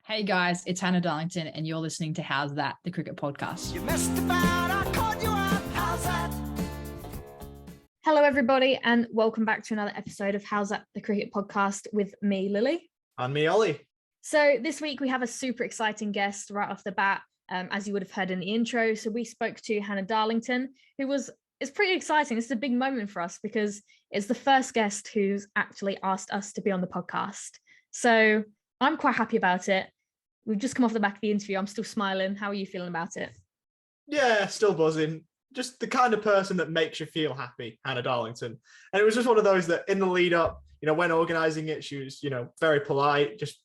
Hey guys, it's Hannah Darlington and you're listening to How's That, the cricket podcast. You messed about, I called you up. How's that? Hello everybody and welcome back to another episode of How's That, the cricket podcast with me, Lily. And me, Ollie. So this week we have a super exciting guest right off the bat, as you would have heard in the intro. So we spoke to Hannah Darlington, it's pretty exciting. This is a big moment for us because it's the first guest who's actually asked us to be on the podcast. So I'm quite happy about it. We've just come off the back of the interview. I'm still smiling. How are you feeling about it? Yeah, still buzzing. Just the kind of person that makes you feel happy, Hannah Darlington. And it was just one of those that in the lead up, when organising it, she was, very polite, just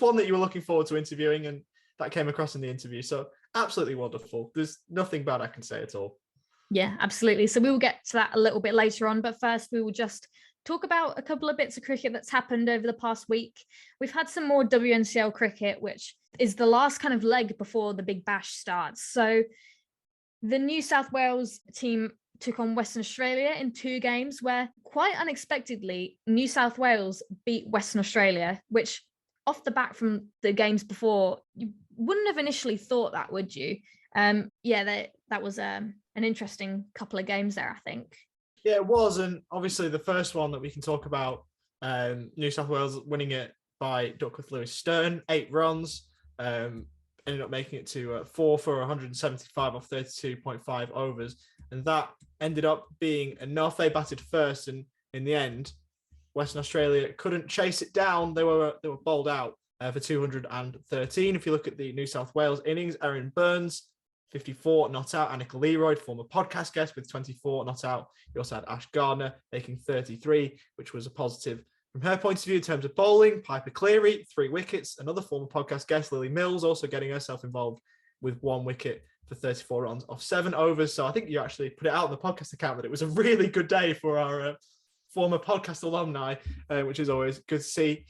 one that you were looking forward to interviewing, and that came across in the interview. So absolutely wonderful. There's nothing bad I can say at all. Yeah, absolutely. So we will get to that a little bit later on, but first we will just talk about a couple of bits of cricket that's happened over the past week. We've had some more WNCL cricket, which is the last kind of leg before the Big Bash starts. So the New South Wales team took on Western Australia in 2 games where, quite unexpectedly, New South Wales beat Western Australia, which off the bat from the games before, you wouldn't have initially thought that, would you? That was an interesting couple of games there, I think. Yeah, it was. And obviously the first one that we can talk about, New South Wales winning it by Duckworth Lewis Stern, 8 runs, ended up making it to 4 for 175 off 32.5 overs. And that ended up being enough. They batted first, and in the end, Western Australia couldn't chase it down. They were bowled out for 213. If you look at the New South Wales innings, Erin Burns, 54 not out. Annika Leroyd, former podcast guest, with 24 not out. You also had Ash Gardner making 33, which was a positive from her point of view in terms of bowling. Piper Cleary, 3 wickets. Another former podcast guest, Lily Mills, also getting herself involved with 1 wicket for 34 runs off 7 overs. So I think you actually put it out on the podcast account that it was a really good day for our former podcast alumni, which is always good to see.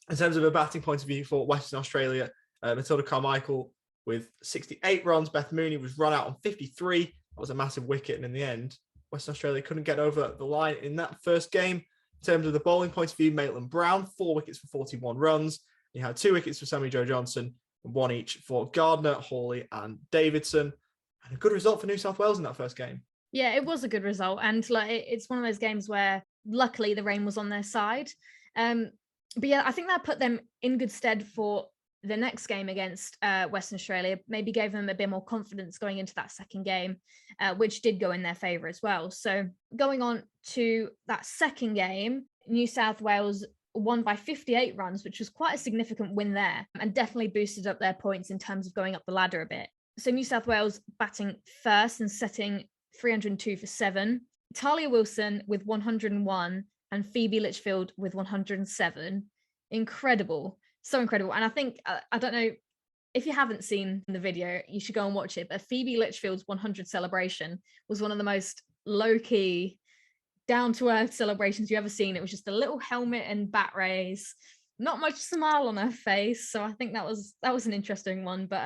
In terms of a batting point of view for Western Australia, Matilda Carmichael with 68 runs. Beth Mooney was run out on 53. That was a massive wicket. And in the end, Western Australia couldn't get over the line in that first game. In terms of the bowling point of view, Maitland Brown, 4 wickets for 41 runs. You had 2 wickets for Sammy Jo Johnson and 1 each for Gardner, Hawley and Davidson. And a good result for New South Wales in that first game. Yeah, it was a good result. And it's one of those games where luckily the rain was on their side. But yeah, I think that put them in good stead for the next game against Western Australia, maybe gave them a bit more confidence going into that second game, which did go in their favour as well. So going on to that second game, New South Wales won by 58 runs, which was quite a significant win there, and definitely boosted up their points in terms of going up the ladder a bit. So New South Wales batting first and setting 302 for 7. Talia Wilson with 101 and Phoebe Litchfield with 107. Incredible. So incredible. And I think, I don't know, if you haven't seen the video, you should go and watch it. But Phoebe Litchfield's 100 celebration was one of the most low-key, down-to-earth celebrations you've ever seen. It was just a little helmet and bat raise, not much smile on her face. So I think that was an interesting one. But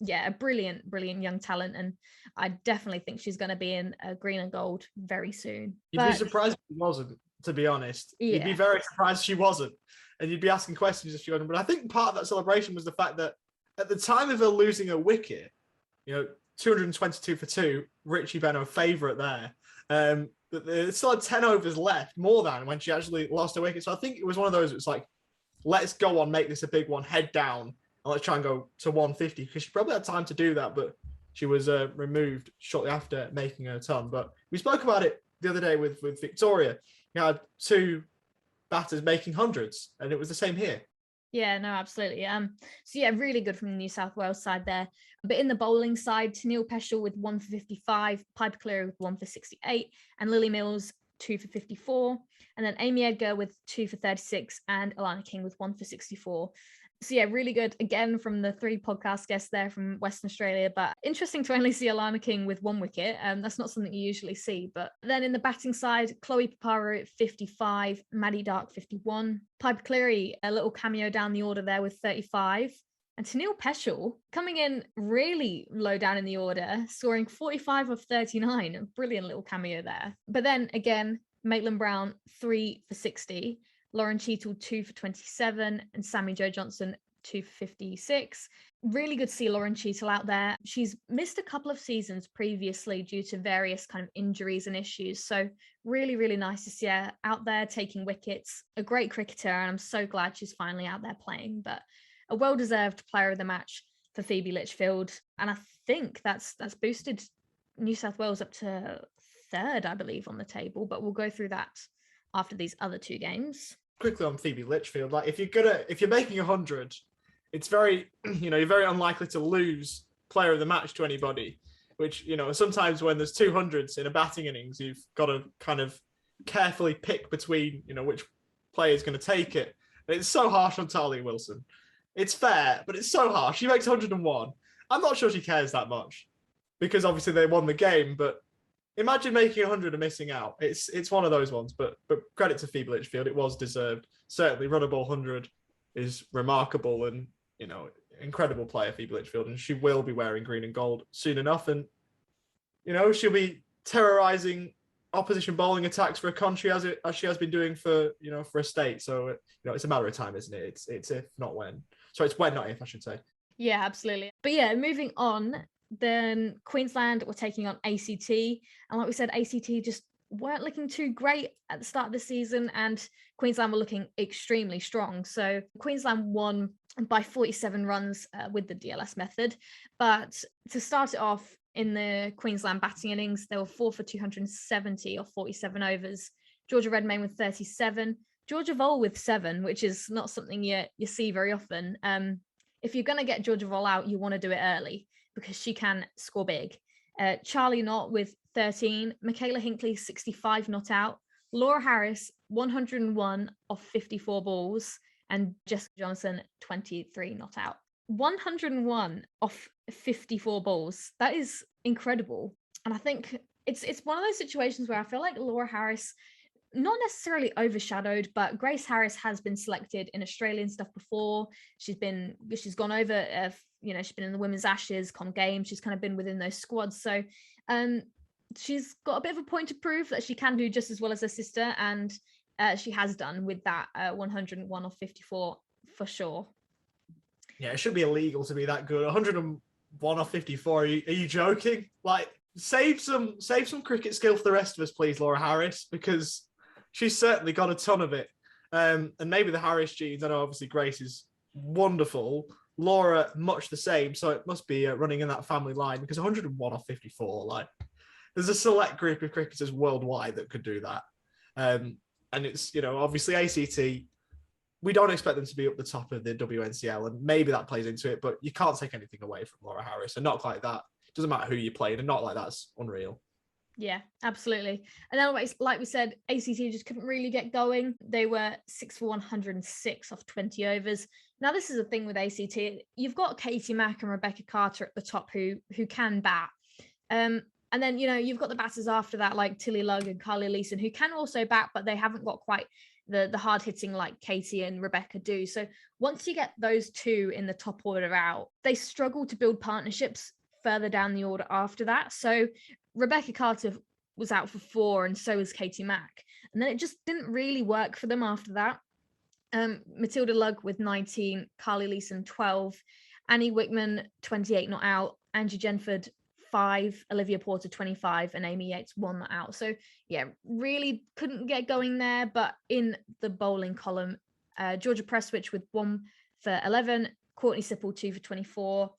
a brilliant young talent. And I definitely think she's going to be in green and gold very soon. You'd be surprised if she wasn't, to be honest. Yeah. You'd be very surprised if she wasn't. And you'd be asking questions if she wasn't. But I think part of that celebration was the fact that at the time of her losing a wicket, 222 for 2, Richie Beno favourite there. But they still had 10 overs left, more than when she actually lost a wicket. So I think it was one of those, it's like, let's go on, make this a big one, head down, and let's try and go to 150, because she probably had time to do that, but she was removed shortly after making her ton. But we spoke about it the other day with Victoria. You had 2 batters making hundreds, and it was the same here. Yeah, no, absolutely. So yeah, really good from the New South Wales side there. But in the bowling side, Tennille Peschel with 1 for 55, Piper Cleary with 1 for 68, and Lily Mills 2 for 54, and then Amy Edgar with 2 for 36, and Alana King with 1 for 64. So yeah, really good again from the 3 podcast guests there from Western Australia, but interesting to only see Alana King with 1 wicket. That's not something you usually see. But then in the batting side, Chloe Paparo at 55, Maddie Dark 51, Piper Cleary, a little cameo down the order there with 35, and Tennille Peschel coming in really low down in the order, scoring 45 of 39. A brilliant little cameo there. But then again, Maitland Brown 3 for 60, Lauren Cheadle 2 for 27, and Sammy Jo Johnson 256. Really good to see Lauren Cheadle out there. She's missed a couple of seasons previously due to various kind of injuries and issues. So really, really nice to see her out there taking wickets. A great cricketer, and I'm so glad she's finally out there playing. But a well-deserved player of the match for Phoebe Litchfield. And I think that's boosted New South Wales up to third, I believe, on the table. But we'll go through that after these other two games. Quickly on Phoebe Litchfield, like if you're making 100, it's very, you're very unlikely to lose player of the match to anybody, which, sometimes when there's 200s in a batting innings, you've got to kind of carefully pick between, which player is going to take it. And it's so harsh on Talia Wilson. It's fair, but it's so harsh. She makes 101. I'm not sure she cares that much because obviously they won the game, but imagine making 100 and missing out. It's one of those ones, but credit to Phoebe Litchfield. It was deserved. Certainly, run a ball 100 is remarkable and, incredible player, Phoebe Litchfield, and she will be wearing green and gold soon enough. And, she'll be terrorizing opposition bowling attacks for a country as she has been doing for a state. So, it's a matter of time, isn't it? It's if, not when. So it's when, not if, I should say. Yeah, absolutely. But yeah, moving on, then Queensland were taking on ACT. And like we said, ACT just weren't looking too great at the start of the season, and Queensland were looking extremely strong. So Queensland won by 47 runs with the DLS method. But to start it off in the Queensland batting innings, they were 4 for 270 or 47 overs. Georgia Redmayne with 37, Georgia Vole with 7, which is not something you see very often. If you're going to get Georgia Vole out, you want to do it early because she can score big. Charlie Knott with 13, Michaela Hinkley 65 not out, Laura Harris 101 off 54 balls, and Jessica Johnson 23 not out. 101 off 54 balls. That is incredible. And I think it's one of those situations where I feel like Laura Harris, not necessarily overshadowed, but Grace Harris has been selected in Australian stuff before. She's gone over, she's been in the Women's Ashes, Com Games. She's kind of been within those squads. So she's got a bit of a point to prove that she can do just as well as her sister. And she has done with that 101 off 54 for sure. Yeah, it should be illegal to be that good. 101 off 54. Are you joking? Like, save some cricket skill for the rest of us, please, Laura Harris, because she's certainly got a ton of it. And maybe the Harris genes. I know obviously Grace is wonderful. Laura, much the same. So it must be running in that family line, because 101 off 54, like, there's a select group of cricketers worldwide that could do that. And it's, obviously ACT, we don't expect them to be up the top of the WNCL, and maybe that plays into it, but you can't take anything away from Laura Harris, and not like that. It doesn't matter who you played, and not like that's unreal. Yeah, absolutely. And then, like we said, ACT just couldn't really get going. They were 6 for 106 off 20 overs. Now, this is the thing with ACT. You've got Katie Mack and Rebecca Carter at the top who can bat. And then, you've got the batters after that, like Tilly Lugg and Carly Leeson, who can also bat, but they haven't got quite the hard hitting like Katie and Rebecca do. So once you get those two in the top order out, they struggle to build partnerships further down the order after that. So Rebecca Carter was out for 4, and so was Katie Mack. And then it just didn't really work for them after that. Matilda Lugg with 19, Carly Leeson 12, Annie Wickman 28 not out, Angie Jenford 5, Olivia Porter 25, and Amy Yates 1 not out. So yeah, really couldn't get going there. But in the bowling column, Georgia Prestwich with 1 for 11, Courtney Sipple 2 for 24,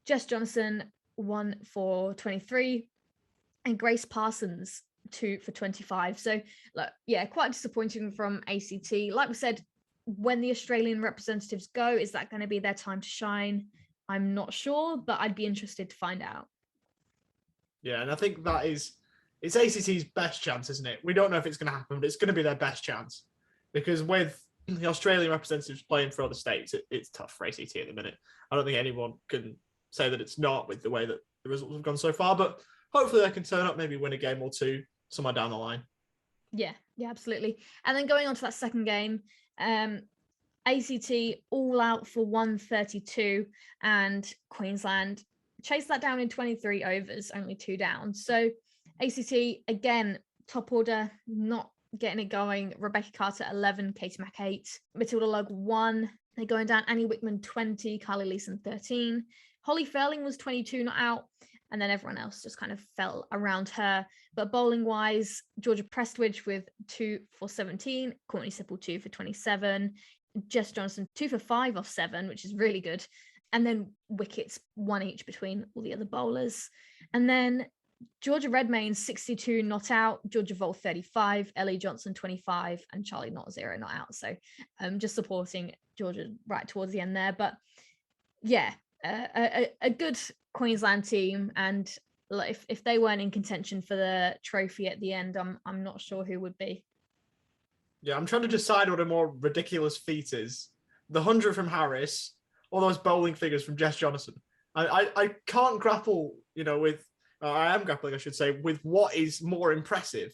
Jess Johnson 1 for 23, and Grace Parsons 2 for 25. So quite disappointing from ACT. Like we said, when the Australian representatives go, is that going to be their time to shine? I'm not sure, but I'd be interested to find out. Yeah, and I think it's ACT's best chance, isn't it? We don't know if it's going to happen, but it's going to be their best chance, because with the Australian representatives playing for other states, it's tough for ACT at the minute. I don't think anyone can say that it's not, with the way that the results have gone so far, but hopefully they can turn up, maybe win a game or two somewhere down the line. Yeah, absolutely. And then going on to that second game, ACT all out for 132, and Queensland chased that down in 23 overs, only 2 down. So ACT, again, top order, not getting it going. Rebecca Carter 11, Katie Mack 8, Matilda Lugg 1, They're going down Annie Wickman 20, Carly Leeson 13. Holly Furling was 22 not out. And then everyone else just kind of fell around her. But bowling wise, Georgia Prestwidge with 2 for 17, Courtney Sipple 2 for 27, Jess Johnson 2 for 5 off 7, which is really good. And then wickets 1 each between all the other bowlers. And then Georgia Redmayne 62 not out, Georgia Vol 35, Ellie Johnson 25, and Charlie Knott 0 not out. So just supporting Georgia right towards the end there. But yeah, a good Queensland team, and if they weren't in contention for the trophy at the end, I'm not sure who would be. Yeah, I'm trying to decide what a more ridiculous feat is: the 100 from Harris, or those bowling figures from Jess Johnson. I can't grapple, with I am grappling, I should say, with what is more impressive,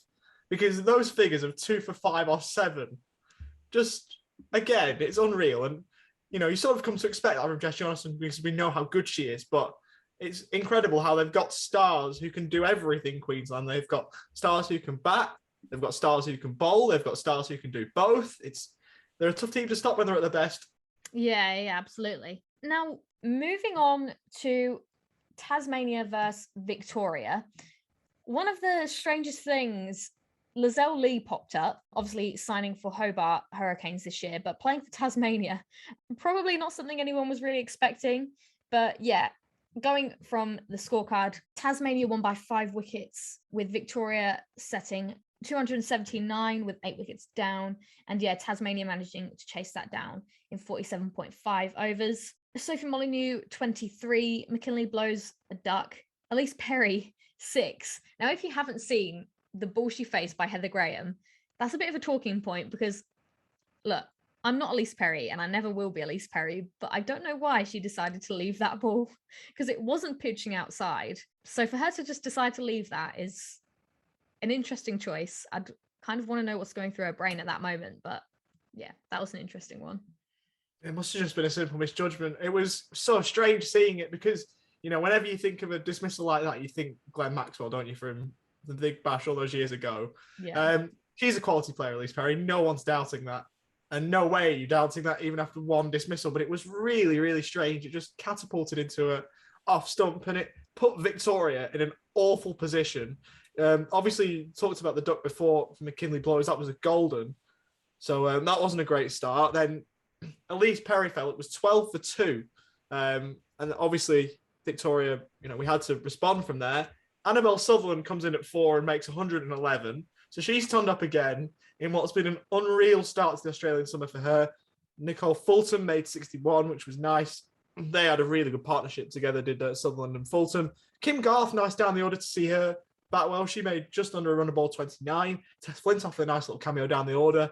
because those figures of 2 for 5 or 7, just again, it's unreal. And you sort of come to expect that from Jess Johnson because we know how good she is, but it's incredible how they've got stars who can do everything, Queensland. They've got stars who can bat, they've got stars who can bowl, they've got stars who can do both. They're a tough team to stop when they're at their best. Yeah, absolutely. Now, moving on to Tasmania versus Victoria. One of the strangest things, Lizelle Lee popped up, obviously signing for Hobart Hurricanes this year, but playing for Tasmania, probably not something anyone was really expecting. But yeah, going from the scorecard, Tasmania won by 5 wickets, with Victoria setting 279 with 8 wickets down. And yeah, Tasmania managing to chase that down in 47.5 overs. Sophie Molyneux, 23. McKinley blows a duck. Elise Perry, 6. Now, if you haven't seen the ball she faced by Heather Graham, that's a bit of a talking point because, look, I'm not Elise Perry and I never will be Elise Perry, but I don't know why she decided to leave that ball because it wasn't pitching outside. So for her to just decide to leave that is an interesting choice. I'd kind of want to know what's going through her brain at that moment, but yeah, that was an interesting one. It must have just been a simple misjudgment. It was so strange seeing it because, whenever you think of a dismissal like that, you think Glenn Maxwell, don't you, from the Big Bash all those years ago. Yeah. She's a quality player, Elise Perry. No one's doubting that. And no way are you doubting that even after one dismissal. But it was really, really strange. It just catapulted into a off stump and it put Victoria in an awful position. Obviously, you talked about the duck before for McKinley blows. That was a golden. So that wasn't a great start. Then Elise Perry fell. It was 12 for 2. And obviously, Victoria, we had to respond from there. Annabelle Sutherland comes in at 4 and makes 111. So she's turned up again in what's been an unreal start to the Australian summer for her. Nicole Fulton made 61, which was nice. They had a really good partnership together, did Sutherland and Fulton. Kim Garth, nice down the order to see her bat well. She made just under a run of ball 29. Tess Flintoff, a nice little cameo down the order.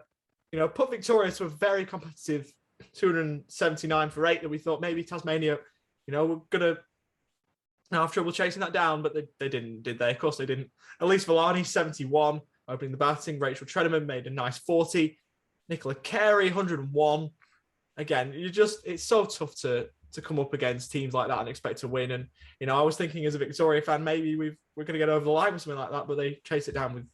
Put Victoria to a very competitive 279 for 8 that we thought maybe Tasmania, were going to have trouble chasing that down, but they didn't, did they? Of course they didn't. Elise Villani, 71, opening the batting. Rachel Tredeman made a nice 40. Nicola Carey, 101. Again, it's so tough to come up against teams like that and expect to win. And, I was thinking as a Victoria fan, maybe we're going to get over the line with something like that, but they chased it down with,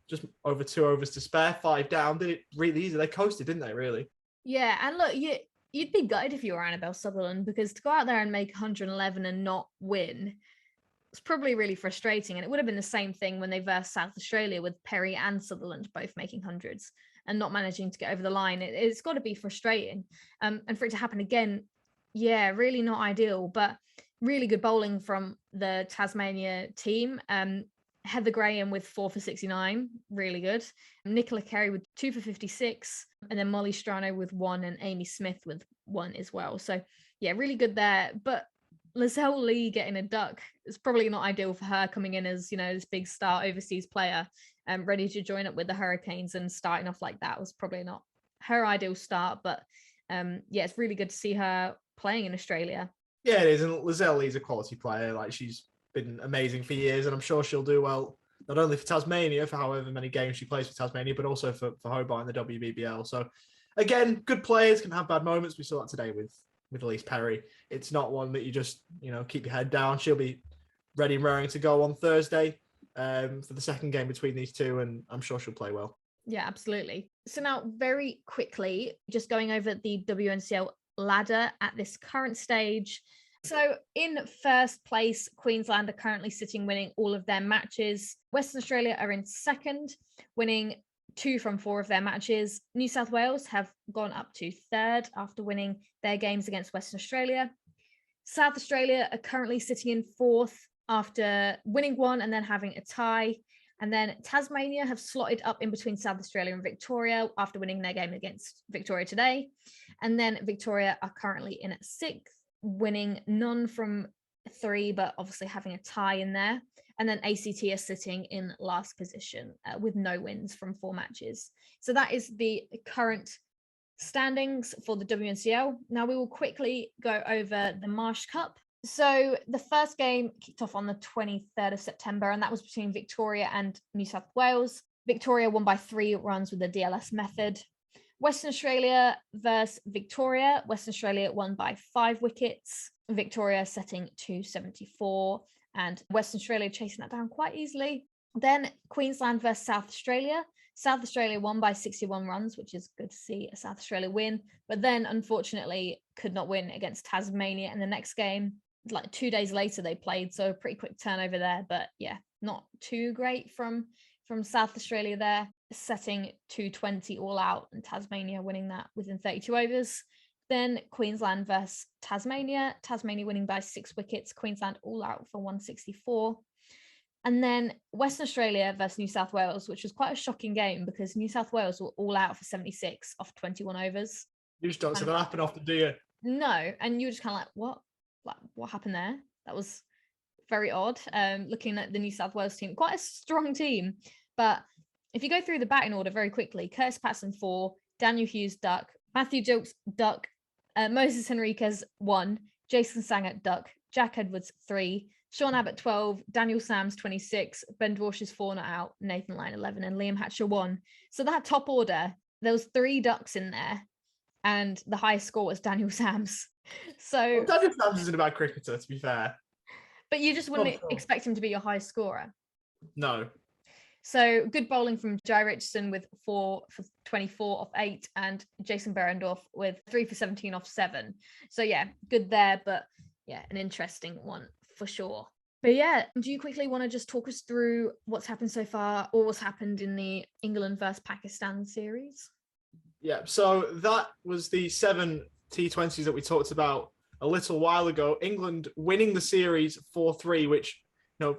just over 2 overs to spare, 5 down. Did it really easy. They coasted, didn't they, really? Yeah, and look, you'd be gutted if you were Annabelle Sutherland because to go out there and make 111 and not win, it's probably really frustrating. And it would have been the same thing when they versed South Australia with Perry and Sutherland both making hundreds and not managing to get over the line. It's got to be frustrating. And for it to happen again, yeah, really not ideal, but really good bowling from the Tasmania team. Heather Graham with 4 for 69, really good. Nicola Carey with 2 for 56, and then Molly Strano with 1 and Amy Smith with 1 as well. So yeah, really good there. But Lizelle Lee getting a duck is probably not ideal for her coming in as, this big star overseas player and ready to join up with the Hurricanes, and starting off like that was probably not her ideal start. But yeah, it's really good to see her playing in Australia. Yeah, it is. And Lizelle Lee's a quality player. Like, she's been amazing for years, and I'm sure she'll do well, not only for Tasmania, for however many games she plays for Tasmania, but also for Hobart in the WBBL. So again, good players can have bad moments. We saw that today with Elise Perry. It's not one that you just, keep your head down. She'll be ready and raring to go on Thursday for the second game between these two, and I'm sure she'll play well. Yeah, absolutely. So now very quickly, just going over the WNCL ladder at this current stage. So in first place, Queensland are currently sitting winning all of their matches. Western Australia are in second, winning 2 from 4 of their matches. New South Wales have gone up to third after winning their games against Western Australia. South Australia are currently sitting in fourth after winning 1 and then having a tie. And then Tasmania have slotted up in between South Australia and Victoria after winning their game against Victoria today. And then Victoria are currently in 6th, winning none from 3, but obviously having a tie in there. And then ACT are sitting in last position with no wins from 4 matches. So that is the current standings for the WNCL. Now we will quickly go over the Marsh Cup. So the first game kicked off on the 23rd of September, and that was between Victoria and New South Wales. Victoria won by 3 runs with the DLS method. Western Australia versus Victoria. Western Australia won by 5 wickets. Victoria setting 274, and Western Australia chasing that down quite easily. Then Queensland versus South Australia. South Australia won by 61 runs, which is good to see a South Australia win, but then unfortunately could not win against Tasmania in the next game. Like 2 days later they played, so a pretty quick turnover there, but yeah, not too great from South Australia there, setting 220 all out, and Tasmania winning that within 32 overs. Then Queensland versus Tasmania winning by 6 wickets, Queensland all out for 164. And then Western Australia versus New South Wales, which was quite a shocking game because New South Wales were all out for 76 off 21 overs. You just don't see that happen often, do you? No, and you were just kind of like, what? Like, what happened there? That was very odd. Looking at the New South Wales team, quite a strong team. But if you go through the batting order very quickly, Curtis Patson 4, Daniel Hughes duck, Matthew Jokes duck, Moses Henriquez 1, Jason Sanger duck, Jack Edwards 3, Sean Abbott 12, Daniel Sams 26, Ben Dwarsh's 4 not out, Nathan Lyon 11, and Liam Hatcher 1. So that top order, there was 3 ducks in there, and the highest score was Daniel Sams. So Daniel Sams isn't a bad cricketer, to be fair. But you just wouldn't expect him to be your highest scorer. No. So good bowling from Jai Richardson with 4 for 24 off 8, and Jason Berendorf with 3 for 17 off 7. So yeah, good there, but yeah, an interesting one for sure. But yeah, do you quickly want to just talk us through what's happened so far, or what's happened in the England versus Pakistan series? Yeah, so that was the 7 T20s that we talked about a little while ago. England winning the series 4-3, which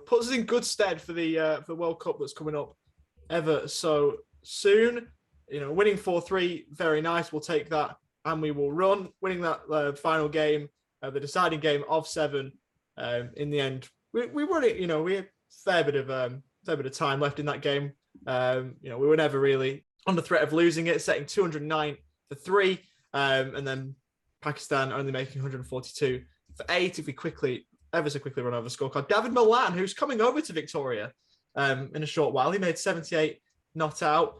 puts us in good stead for the World Cup that's coming up ever so soon. Winning 4-3, very nice. We'll take that and we will run. Winning that final game, the deciding game of 7. In the end, we won it. We had fair bit of time left in that game. We were never really on the threat of losing it, setting 209 for 3, and then Pakistan only making 142 for 8. If we ever so quickly run over the scorecard, David Milan, who's coming over to Victoria in a short while, he made 78 not out.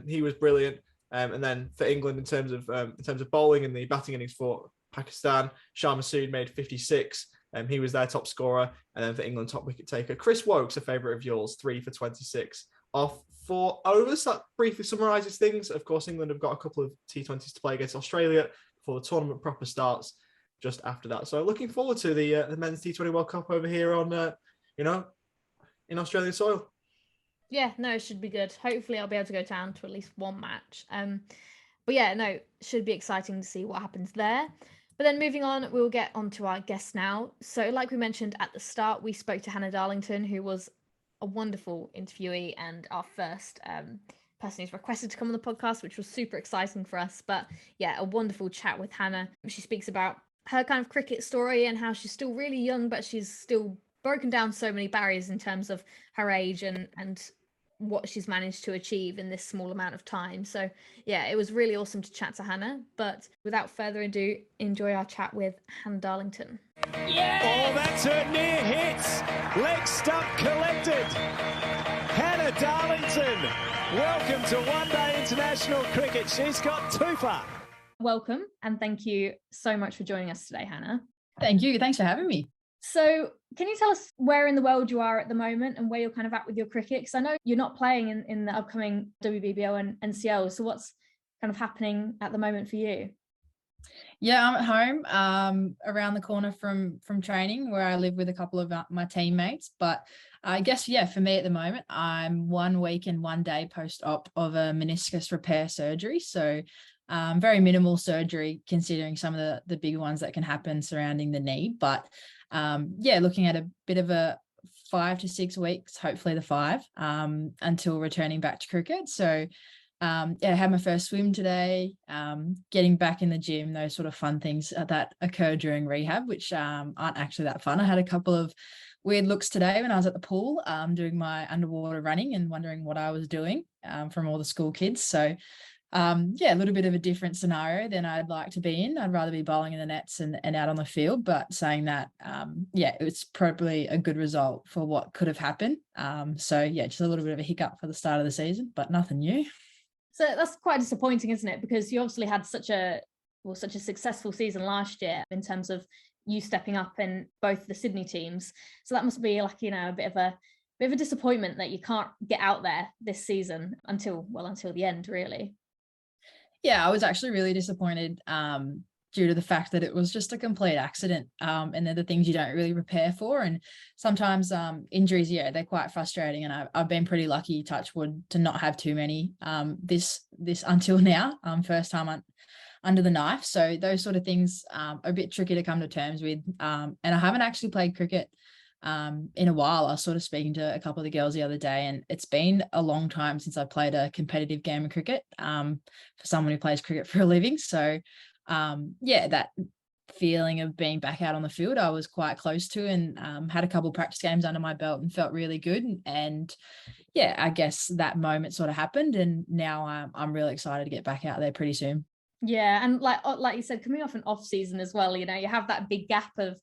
He was brilliant. And then for England, in terms of bowling and the batting innings for Pakistan, Shah Massoud made 56. He was their top scorer. And then for England, top wicket taker Chris Wokes, a favourite of yours, 3 for 26 off 4 overs. That briefly summarises things. Of course, England have got a couple of T20s to play against Australia before the tournament proper starts just after that. So looking forward to the men's T20 World Cup over here on, in Australian soil. Yeah, no, it should be good. Hopefully I'll be able to go down to at least one match. But yeah, no, should be exciting to see what happens there. But then moving on, we'll get on to our guests now. So like we mentioned at the start, we spoke to Hannah Darlington, who was a wonderful interviewee and our first person who's requested to come on the podcast, which was super exciting for us. But yeah, a wonderful chat with Hannah. She speaks about her kind of cricket story and how she's still really young, but she's still broken down so many barriers in terms of her age and what she's managed to achieve in this small amount of time. So yeah, it was really awesome to chat to Hannah. But without further ado, enjoy our chat with Hannah Darlington. Yeah! Oh, that's a near hit. Leg stump collected. Hannah Darlington, welcome to one-day international cricket. She's got 2 for. Welcome, and thank you so much for joining us today, Hannah. Thank you. Thanks for having me. So can you tell us where in the world you are at the moment and where you're kind of at with your cricket? Because I know you're not playing in the upcoming WBBL and NCL. So what's kind of happening at the moment for you? Yeah, I'm at home, around the corner from training, where I live with a couple of my teammates. But I guess, yeah, for me at the moment, I'm 1 week and 1 day post-op of a meniscus repair surgery. So very minimal surgery considering some of the big ones that can happen surrounding the knee. But yeah, looking at a bit of a 5 to 6 weeks, hopefully the 5, until returning back to cricket. So yeah, I had my first swim today, getting back in the gym, those sort of fun things that occur during rehab, which aren't actually that fun. I had a couple of weird looks today when I was at the pool, doing my underwater running and wondering what I was doing, from all the school kids. So yeah, a little bit of a different scenario than I'd like to be in. I'd rather be bowling in the nets and out on the field. But saying that, yeah, it's probably a good result for what could have happened. So yeah, just a little bit of a hiccup for the start of the season, but nothing new. So that's quite disappointing, isn't it? Because you obviously had such a successful season last year in terms of you stepping up in both the Sydney teams. So that must be like, a bit of a disappointment that you can't get out there this season until the end, really. Yeah, I was actually really disappointed, due to the fact that it was just a complete accident. And they're the things you don't really prepare for. And sometimes injuries, yeah, they're quite frustrating. And I've been pretty lucky, touch wood, to not have too many this until now, first time under the knife. So those sort of things are a bit tricky to come to terms with. And I haven't actually played cricket in a while. I was sort of speaking to a couple of the girls the other day, and it's been a long time since I played a competitive game of cricket, for someone who plays cricket for a living. So yeah, that feeling of being back out on the field, I was quite close to, and had a couple of practice games under my belt and felt really good. And yeah, I guess that moment sort of happened, and now I'm really excited to get back out there pretty soon. Yeah, and like you said, coming off an off season as well, you have that big gap of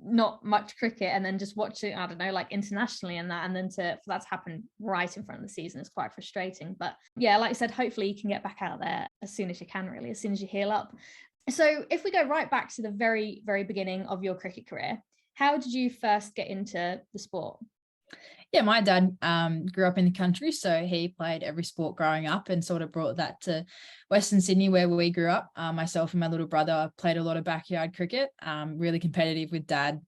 not much cricket and then just watching, I don't know, like internationally and that, and then for that to happen right in front of the season is quite frustrating. But yeah, like I said, hopefully you can get back out there as soon as you can, really, as soon as you heal up. So if we go right back to the very, very beginning of your cricket career, how did you first get into the sport? Yeah, my dad grew up in the country, so he played every sport growing up and sort of brought that to Western Sydney where we grew up. Myself and my little brother played a lot of backyard cricket, really competitive with dad.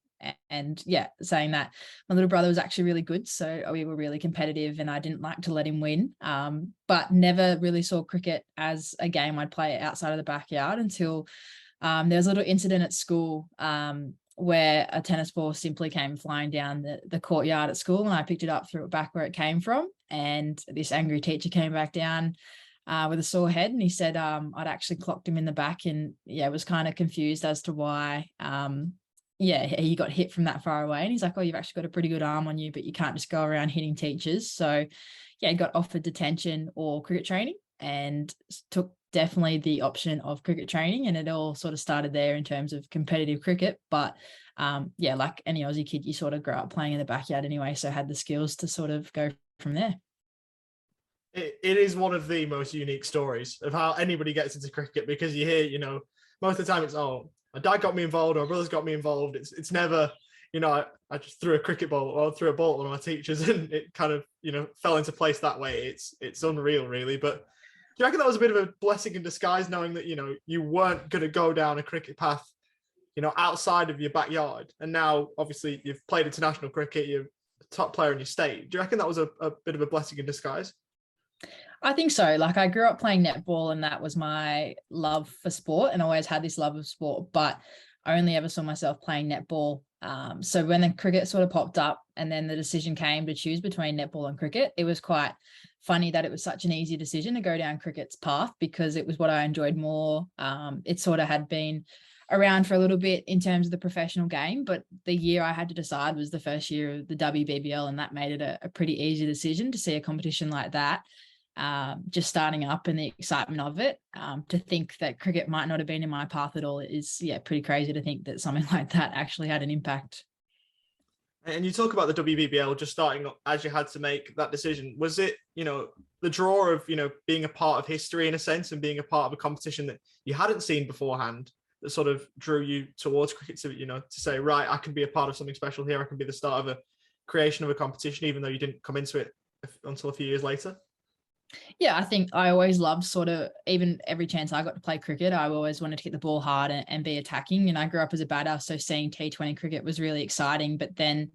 And yeah, saying that, my little brother was actually really good, so we were really competitive and I didn't like to let him win, but never really saw cricket as a game I'd play outside of the backyard until there was a little incident at school, where a tennis ball simply came flying down the courtyard at school, and I picked it up, threw it back where it came from, and this angry teacher came back down with a sore head, and he said I'd actually clocked him in the back, and yeah, was kind of confused as to why yeah, he got hit from that far away. And he's like, oh, you've actually got a pretty good arm on you, but you can't just go around hitting teachers. So yeah, he got offered detention or cricket training, and took definitely the option of cricket training, and it all sort of started there in terms of competitive cricket. But yeah, like any Aussie kid, you sort of grow up playing in the backyard anyway, so had the skills to sort of go from there. It is one of the most unique stories of how anybody gets into cricket, because you hear, most of the time it's, oh, my dad got me involved or my brother's got me involved. It's never, I just threw a cricket ball or threw a ball at one of my teachers and it kind of, fell into place that way. It's unreal, really. But do you reckon that was a bit of a blessing in disguise, knowing that, you weren't going to go down a cricket path, outside of your backyard? And now, obviously, you've played international cricket, you're a top player in your state. Do you reckon that was a bit of a blessing in disguise? I think so. Like, I grew up playing netball, and that was my love for sport, and always had this love of sport, but I only ever saw myself playing netball. So when the cricket sort of popped up and then the decision came to choose between netball and cricket, it was quite funny that it was such an easy decision to go down cricket's path, because it was what I enjoyed more. It sort of had been around for a little bit in terms of the professional game, but the year I had to decide was the first year of the WBBL, and that made it a pretty easy decision to see a competition like that. Just starting up and the excitement of it, to think that cricket might not have been in my path at all is, yeah, pretty crazy to think that something like that actually had an impact. And you talk about the WBBL just starting up as you had to make that decision. Was it, the draw of, being a part of history in a sense, and being a part of a competition that you hadn't seen beforehand, that sort of drew you towards cricket to, to say, right, I can be a part of something special here. I can be the start of a creation of a competition, even though you didn't come into it until a few years later? Yeah, I think I always loved sort of, even every chance I got to play cricket, I always wanted to hit the ball hard and be attacking. And I grew up as a batter, so seeing T20 cricket was really exciting. But then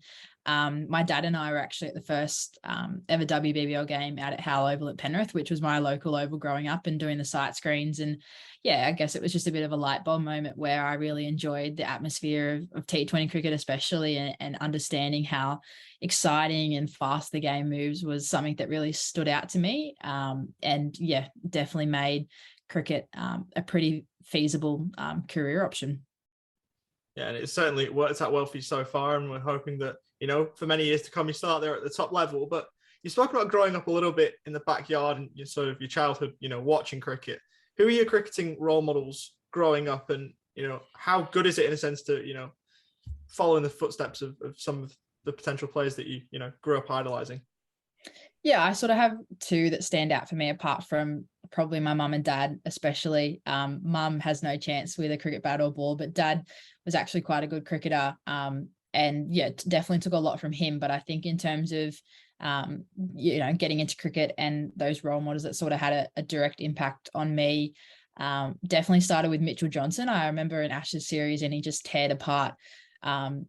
my dad and I were actually at the first ever WBBL game out at Howell Oval at Penrith, which was my local oval growing up, and doing the sight screens. And yeah, I guess it was just a bit of a light bulb moment where I really enjoyed the atmosphere of T20 cricket, especially, and understanding how exciting and fast the game moves was something that really stood out to me. And yeah, definitely made cricket a pretty feasible career option. Yeah, and it certainly worked out well for you so far, and we're hoping that, for many years to come, you start there at the top level. But you spoke about growing up a little bit in the backyard and your childhood, watching cricket. Who are your cricketing role models growing up, and, how good is it in a sense to, follow in the footsteps of some of the potential players that you grew up idolizing? Yeah, I sort of have two that stand out for me, apart from probably my mum and dad, especially. Mum has no chance with a cricket bat or ball, but dad was actually quite a good cricketer. And yeah, definitely took a lot from him. But I think in terms of, getting into cricket and those role models that sort of had a direct impact on me, definitely started with Mitchell Johnson. I remember an Ashes series and he just teared apart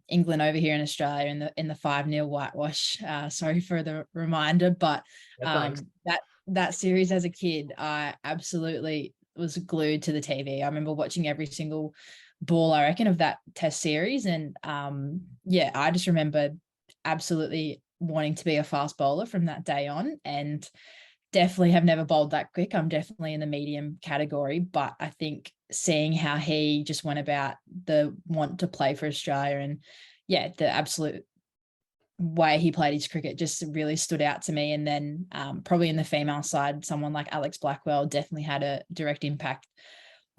England over here in Australia in the 5-0 whitewash. Sorry for the reminder, but that series as a kid, I absolutely was glued to the TV. I remember watching every single ball, I reckon, of that test series. And yeah, I just remember absolutely wanting to be a fast bowler from that day on, and definitely have never bowled that quick. I'm definitely in the medium category, but I think seeing how he just went about the want to play for Australia, and yeah, the absolute way he played his cricket just really stood out to me. And then probably in the female side, someone like Alex Blackwell definitely had a direct impact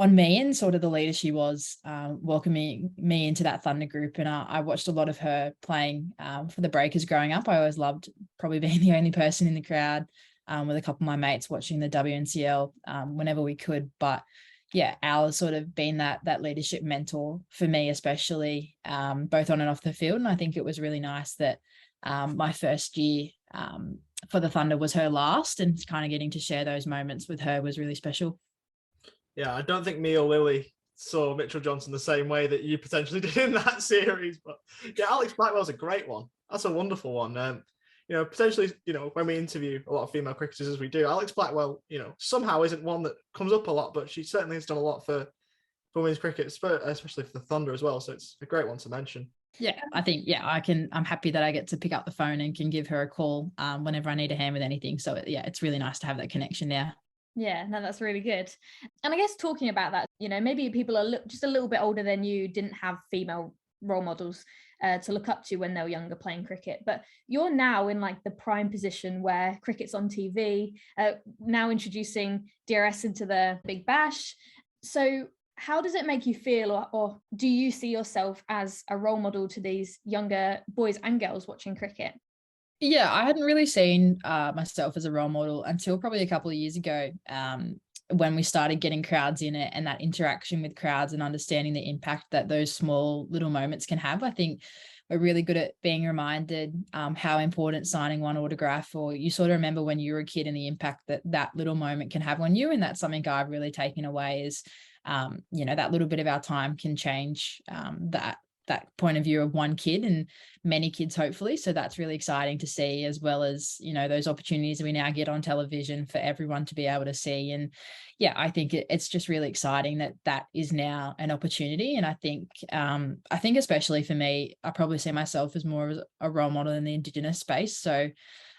on me, and sort of the leader she was, welcoming me into that Thunder group. And I watched a lot of her playing for the Breakers growing up. I always loved probably being the only person in the crowd, with a couple of my mates watching the WNCL whenever we could. But yeah, Al has sort of been that leadership mentor for me, especially both on and off the field. And I think it was really nice that my first year for the Thunder was her last, and kind of getting to share those moments with her was really special. Yeah, I don't think me or Lily saw Mitchell Johnson the same way that you potentially did in that series. But yeah, Alex Blackwell's a great one. That's a wonderful one. Potentially, when we interview a lot of female cricketers, as we do, Alex Blackwell, somehow isn't one that comes up a lot, but she certainly has done a lot for women's cricket, especially for the Thunder as well. So it's a great one to mention. Yeah, I think, I'm happy that I get to pick up the phone and can give her a call whenever I need a hand with anything. So yeah, it's really nice to have that connection now. Yeah, no, that's really good. And I guess talking about that, maybe people are just a little bit older than you, didn't have female role models to look up to when they were younger playing cricket, but you're now in like the prime position where cricket's on TV, now introducing DRS into the Big Bash. So how does it make you feel, or do you see yourself as a role model to these younger boys and girls watching cricket? Yeah, I hadn't really seen myself as a role model until probably a couple of years ago, when we started getting crowds in it, and that interaction with crowds and understanding the impact that those small little moments can have. I think we're really good at being reminded how important signing one autograph, or you sort of remember when you were a kid and the impact that little moment can have on you. And that's something I've really taken away is, that little bit of our time can change that point of view of one kid and many kids, hopefully. So that's really exciting to see, as well as, those opportunities we now get on television for everyone to be able to see. And yeah, I think it's just really exciting that is now an opportunity. And I think especially for me, I probably see myself as more of a role model in the Indigenous space. So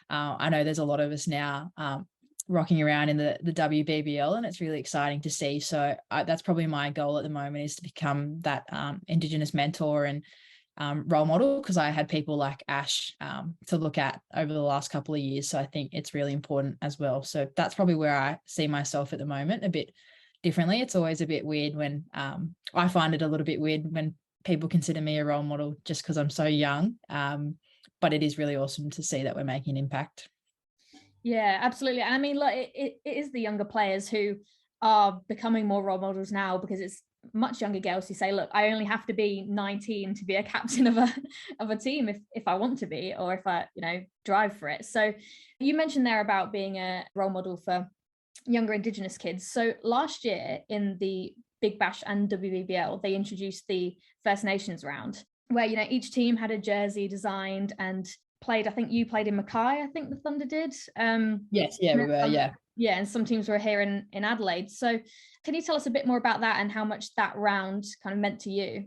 I know there's a lot of us now rocking around in the WBBL, and it's really exciting to see. So that's probably my goal at the moment, is to become that Indigenous mentor and role model, because I had people like Ash to look at over the last couple of years. So I think it's really important as well. So that's probably where I see myself at the moment, a bit differently. It's always a bit weird when I find it a little bit weird when people consider me a role model just because I'm so young. But it is really awesome to see that we're making an impact. Yeah, absolutely. And I mean, like it is the younger players who are becoming more role models now, because it's much younger girls who say, look, I only have to be 19 to be a captain of a team if I want to be, or if I, drive for it. So you mentioned there about being a role model for younger Indigenous kids. So last year in the Big Bash and WBBL, they introduced the First Nations round, where, each team had a jersey designed and played. I think you played in Mackay, I think the Thunder did. Yes, yeah, we were, yeah. Yeah, and some teams were here in Adelaide. So can you tell us a bit more about that and how much that round kind of meant to you?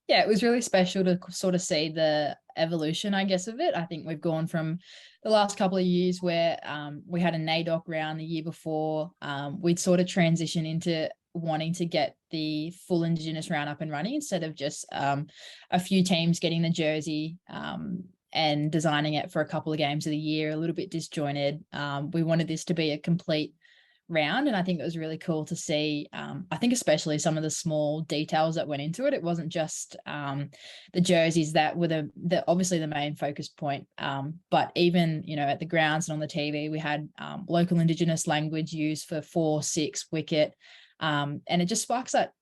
Yeah, it was really special to sort of see the evolution, I guess, of it. I think we've gone from the last couple of years where we had a NAIDOC round the year before. We'd sort of transition into wanting to get the full Indigenous round up and running instead of just a few teams getting the jersey and designing it for a couple of games of the year, a little bit disjointed. We wanted this to be a complete round, and I think it was really cool to see. I think especially some of the small details that went into it. It wasn't just the jerseys that were the obviously the main focus point, but even at the grounds and on the TV, we had local Indigenous language used for 4, 6 wicket. And it just sparks that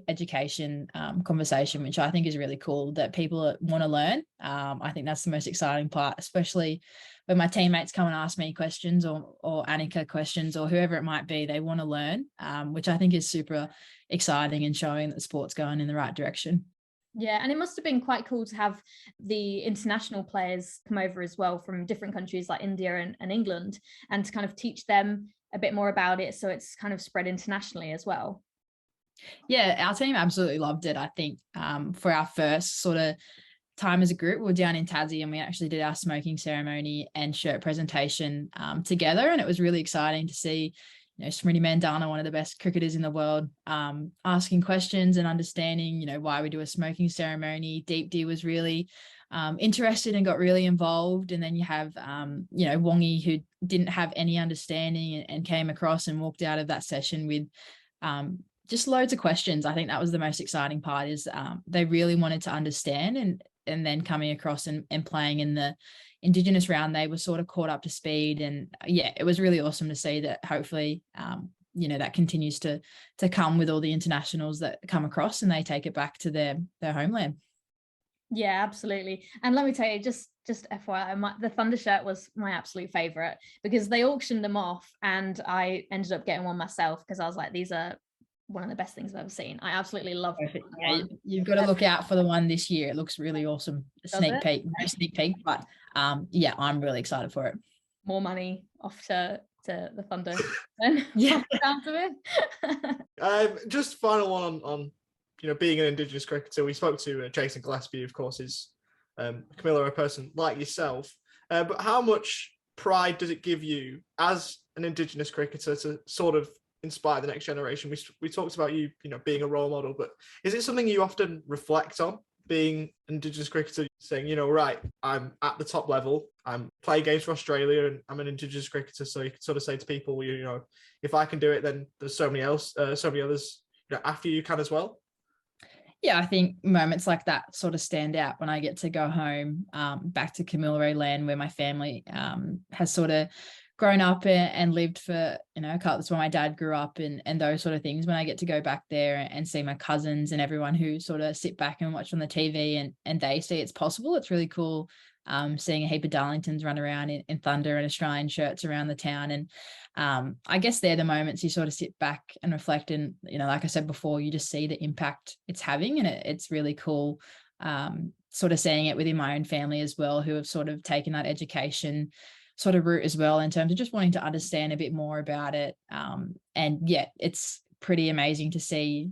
education conversation, which I think is really cool, that people want to learn. I think that's the most exciting part, especially when my teammates come and ask me questions or Annika questions or whoever it might be. They want to learn, which I think is super exciting and showing that the sport's going in the right direction. Yeah, and it must have been quite cool to have the international players come over as well from different countries like India and England, and to kind of teach them a bit more about it, so it's kind of spread internationally as well. Yeah, our team absolutely loved it. I think for our first sort of time as a group, we were down in Tassie and we actually did our smoking ceremony and shirt presentation together, and it was really exciting to see Smriti Mandana, one of the best cricketers in the world, asking questions and understanding why we do a smoking ceremony. Deepti was really interested and got really involved, and then you have Wongi, who didn't have any understanding and came across and walked out of that session with just loads of questions. I think that was the most exciting part, is they really wanted to understand, and then coming across and playing in the Indigenous round, they were sort of caught up to speed. And yeah, it was really awesome to see that. Hopefully that continues to come with all the internationals that come across and they take it back to their homeland. Yeah, absolutely. And let me tell you, just FYI, the Thunder shirt was my absolute favorite, because they auctioned them off and I ended up getting one myself, because I was like, these are one of the best things I've ever seen. I absolutely love it. Yeah, you've got to look out for the one this year. It looks really awesome. Sneak peek, but yeah, I'm really excited for it. More money off to the Thunder then. Yeah. Down to it. Just final one on being an Indigenous cricketer. We spoke to Jason Gillespie, of course, is Camilla, a person like yourself, but how much pride does it give you as an Indigenous cricketer to sort of inspire the next generation? We talked about you being a role model, but is it something you often reflect on, being an Indigenous cricketer, saying, right, I'm at the top level, I'm playing games for Australia and I'm an Indigenous cricketer, so you can sort of say to people, if I can do it, then there's so many others after you can as well? Yeah, I think moments like that sort of stand out when I get to go home back to Camilla land, where my family has sort of grown up and lived for, that's where my dad grew up, and those sort of things. When I get to go back there and see my cousins and everyone who sort of sit back and watch on the TV and they see it's possible, it's really cool seeing a heap of Darlingtons run around in Thunder and Australian shirts around the town. And I guess they're the moments you sort of sit back and reflect, and like I said before, you just see the impact it's having, and it's really cool sort of seeing it within my own family as well, who have sort of taken that education sort of route as well, in terms of just wanting to understand a bit more about it. And yeah, it's pretty amazing to see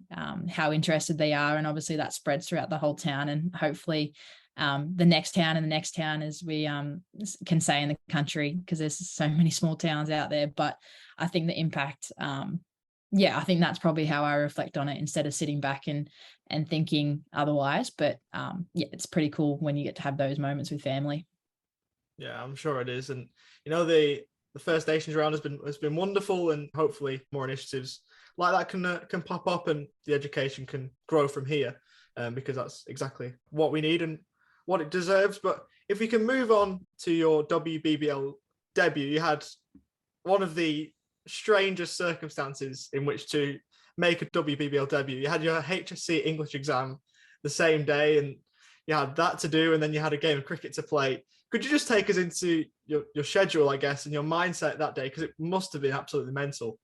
how interested they are, and obviously that spreads throughout the whole town, and hopefully the next town and the next town, as we can say in the country, because there's so many small towns out there. But I think the impact, I think that's probably how I reflect on it, instead of sitting back and thinking otherwise. But yeah, it's pretty cool when you get to have those moments with family. Yeah, I'm sure it is. And the First Nations round has been wonderful, and hopefully more initiatives like that can pop up and the education can grow from here, because that's exactly what we need and what it deserves. But if we can move on to your WBBL debut, you had one of the strangest circumstances in which to make a WBBL debut. You had your HSC English exam the same day, and you had that to do, and then you had a game of cricket to play. Could you just take us into your schedule, I guess, and your mindset that day? Because it must have been absolutely mental.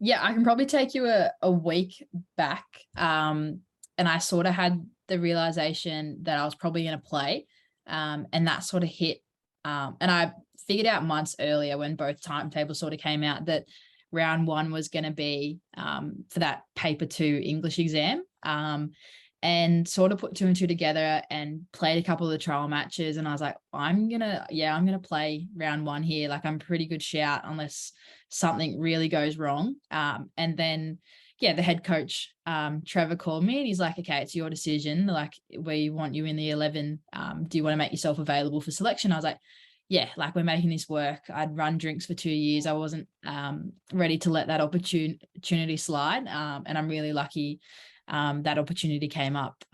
Yeah, I can probably take you a week back. And I sort of had the realization that I was probably going to play. And that sort of hit. And I figured out months earlier when both timetables sort of came out that round 1 was going to be for that paper 2 English exam. And sort of put 2 and 2 together and played a couple of the trial matches. And I was like, I'm going to play round 1 here. Like, I'm a pretty good shout unless something really goes wrong. And then, the head coach, Trevor, called me and he's like, okay, it's your decision. Like, we want you in the 11. Do you want to make yourself available for selection? I was like, yeah, like, we're making this work. I'd run drinks for 2 years. I wasn't ready to let that opportunity slide. And I'm really lucky that opportunity came up.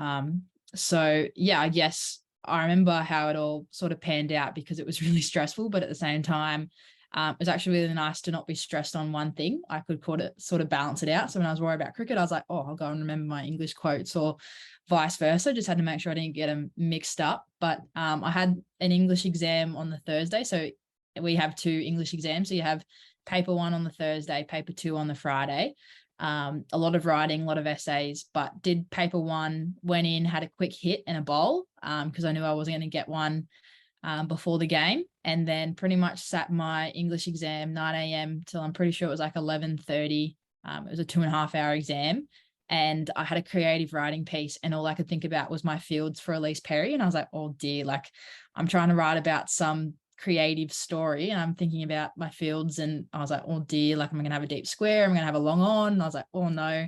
So I guess I remember how it all sort of panned out because it was really stressful, but at the same time, it was actually really nice to not be stressed on one thing. I could sort of balance it out. So when I was worried about cricket, I was like, oh, I'll go and remember my English quotes, or vice versa. Just had to make sure I didn't get them mixed up. But I had an English exam on the Thursday. So we have 2 English exams. So you have paper 1 on the Thursday, paper 2 on the Friday. A lot of writing, a lot of essays, but did paper 1, went in, had a quick hit and a bowl because I knew I wasn't going to get one before the game, and then pretty much sat my English exam 9 a.m. till I'm pretty sure it was like 11:30. It was a 2.5-hour exam, and I had a creative writing piece, and all I could think about was my fields for Elise Perry, and I was like, oh dear, like, I'm trying to write about some creative story and I'm thinking about my fields, and I was like, oh dear, like, I'm gonna have a deep square, I'm gonna have a long on, and I was like, oh no.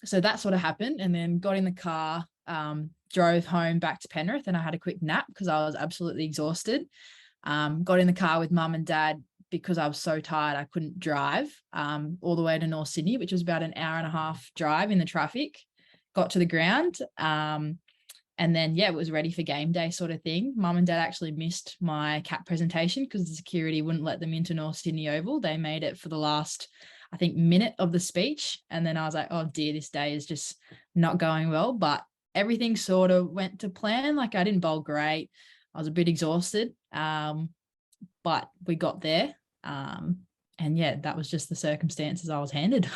So that sort of happened, and then got in the car, drove home back to Penrith, and I had a quick nap because I was absolutely exhausted. Got in the car with mum and dad because I was so tired I couldn't drive all the way to North Sydney, which was about an hour and a half drive in the traffic. Got to the ground, and then, it was ready for game day sort of thing. Mum and dad actually missed my CAP presentation because the security wouldn't let them into North Sydney Oval. They made it for the last, I think, minute of the speech. And then I was like, oh dear, this day is just not going well. But everything sort of went to plan. Like, I didn't bowl great. I was a bit exhausted, but we got there. And that was just the circumstances I was handed.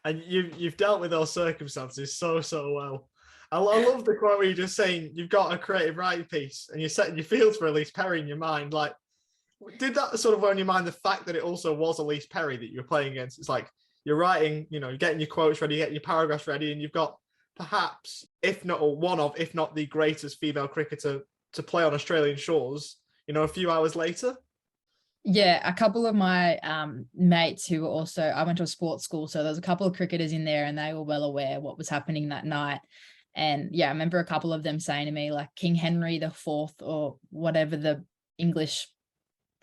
And you've dealt with those circumstances so well. I love the quote where you're just saying you've got a creative writing piece and you're setting your fields for Elise Perry in your mind. Like, did that sort of weigh on your mind the fact that it also was Elise Perry that you're playing against? It's like you're writing, you're getting your quotes ready, getting your paragraphs ready, and you've got perhaps, if not the greatest female cricketer to play on Australian shores, a few hours later. Yeah, a couple of my mates who were also, I went to a sports school, so there was a couple of cricketers in there and they were well aware what was happening that night. And I remember a couple of them saying to me, like, King Henry the Fourth, or whatever the English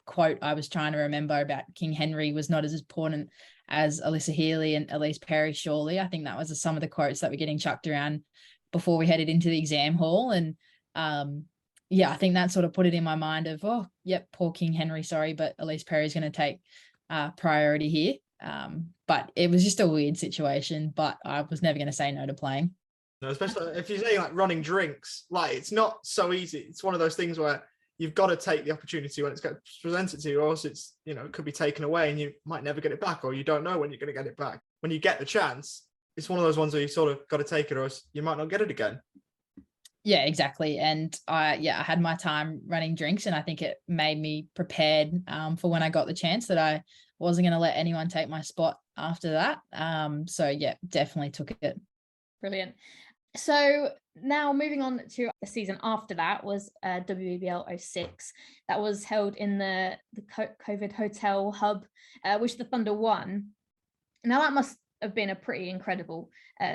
quote I was trying to remember about King Henry, was not as important as Alyssa Healy and Elise Perry, surely. I think that was some of the quotes that were getting chucked around before we headed into the exam hall. And I think that sort of put it in my mind of, oh, yep, poor King Henry, sorry, but Elise Perry is going to take priority here. But it was just a weird situation, but I was never going to say no to playing. No, especially if you're saying like running drinks, like, it's not so easy. It's one of those things where you've got to take the opportunity when it's presented to you, or else it's, it could be taken away and you might never get it back, or you don't know when you're going to get it back. When you get the chance, it's one of those ones where you sort of got to take it, or else you might not get it again. Yeah, exactly. And I had my time running drinks, and I think it made me prepared for when I got the chance that I wasn't going to let anyone take my spot after that. So definitely took it. Brilliant. So now moving on to the season after that was WBBL 06. That was held in the COVID Hotel Hub, which the Thunder won. Now that must have been a pretty incredible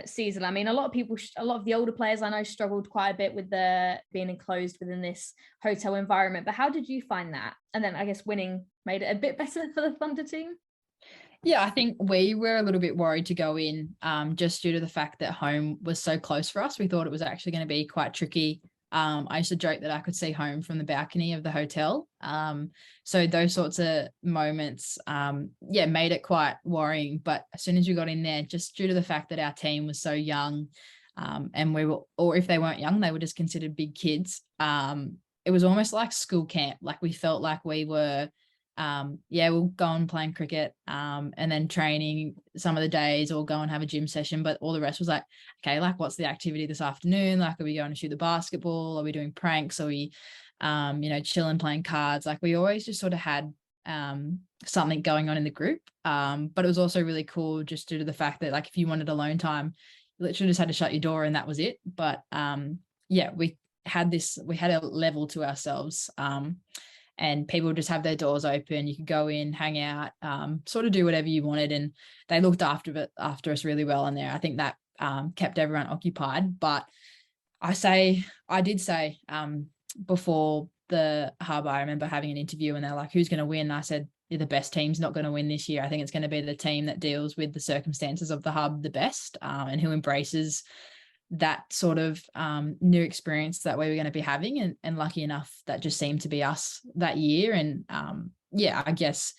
season. I mean, a lot of the older players I know struggled quite a bit with being enclosed within this hotel environment. But how did you find that? And then I guess winning made it a bit better for the Thunder team. Yeah, I think we were a little bit worried to go in just due to the fact that home was so close for us. We thought it was actually going to be quite tricky I used to joke that I could see home from the balcony of the hotel. So those sorts of moments, made it quite worrying. But as soon as we got in there, just due to the fact that our team was so young, and we were, or if they weren't young, they were just considered big kids. It was almost like school camp. Like we felt like we were, we'll go and playing cricket, and then training some of the days, or go and have a gym session. But all the rest was like, okay, like what's the activity this afternoon? Like, are we going to shoot the basketball? Are we doing pranks? Are we, chilling, playing cards? Like we always just sort of had something going on in the group. But it was also really cool just due to the fact that like if you wanted alone time, you literally just had to shut your door and that was it. But we had a level to ourselves. And people would just have their doors open. You could go in, hang out, sort of do whatever you wanted. And they looked after us really well in there. I think that kept everyone occupied. But I did say before the hub, I remember having an interview and they're like, who's going to win? I said, the best team's not going to win this year. I think it's going to be the team that deals with the circumstances of the hub the best, and who embraces that sort of new experience that we were going to be having. And lucky enough, that just seemed to be us that year. And I guess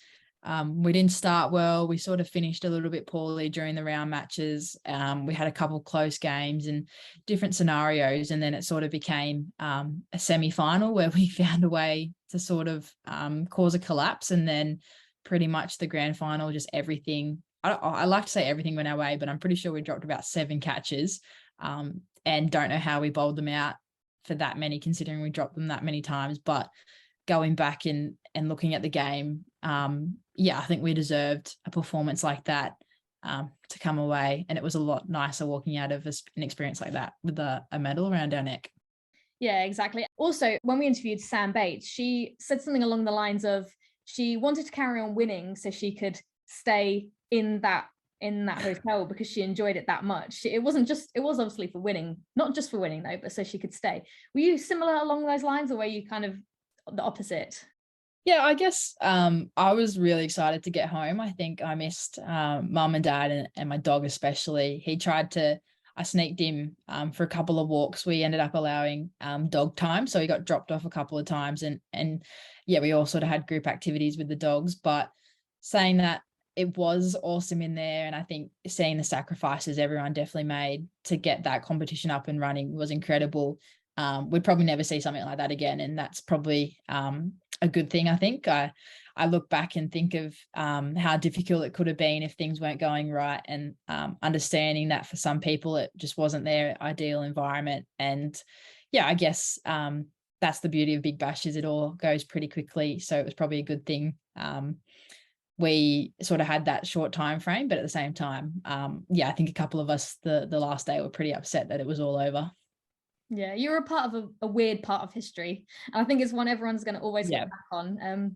we didn't start well. We sort of finished a little bit poorly during the round matches. We had a couple close games and different scenarios. And then it sort of became a semi-final where we found a way to sort of cause a collapse. And then pretty much the grand final, just everything. I like to say everything went our way, but I'm pretty sure we dropped about 7 catches. And don't know how we bowled them out for that many, considering we dropped them that many times. But going back and looking at the game, I think we deserved a performance like that to come away. And it was a lot nicer walking out of an experience like that with a medal around our neck. Yeah, exactly. Also, when we interviewed Sam Bates, she said something along the lines of she wanted to carry on winning so she could stay in that hotel because she enjoyed it that much. It was obviously for winning, not just for winning though, but so she could stay. Were you similar along those lines, or were you kind of the opposite? Yeah, I guess I was really excited to get home. I think I missed mum and dad and my dog especially. I sneaked him for a couple of walks. We ended up allowing dog time, so he got dropped off a couple of times, and we all sort of had group activities with the dogs. But saying that, it was awesome in there. And I think seeing the sacrifices everyone definitely made to get that competition up and running was incredible. We'd probably never see something like that again. And that's probably a good thing. I think I look back and think of how difficult it could have been if things weren't going right, and understanding that for some people, it just wasn't their ideal environment. And I guess that's the beauty of Big Bash, is it all goes pretty quickly. So it was probably a good thing. We sort of had that short time frame, but at the same time, I think a couple of us the last day were pretty upset that it was all over. Yeah, you're a part of a weird part of history. And I think it's one everyone's going to always look back on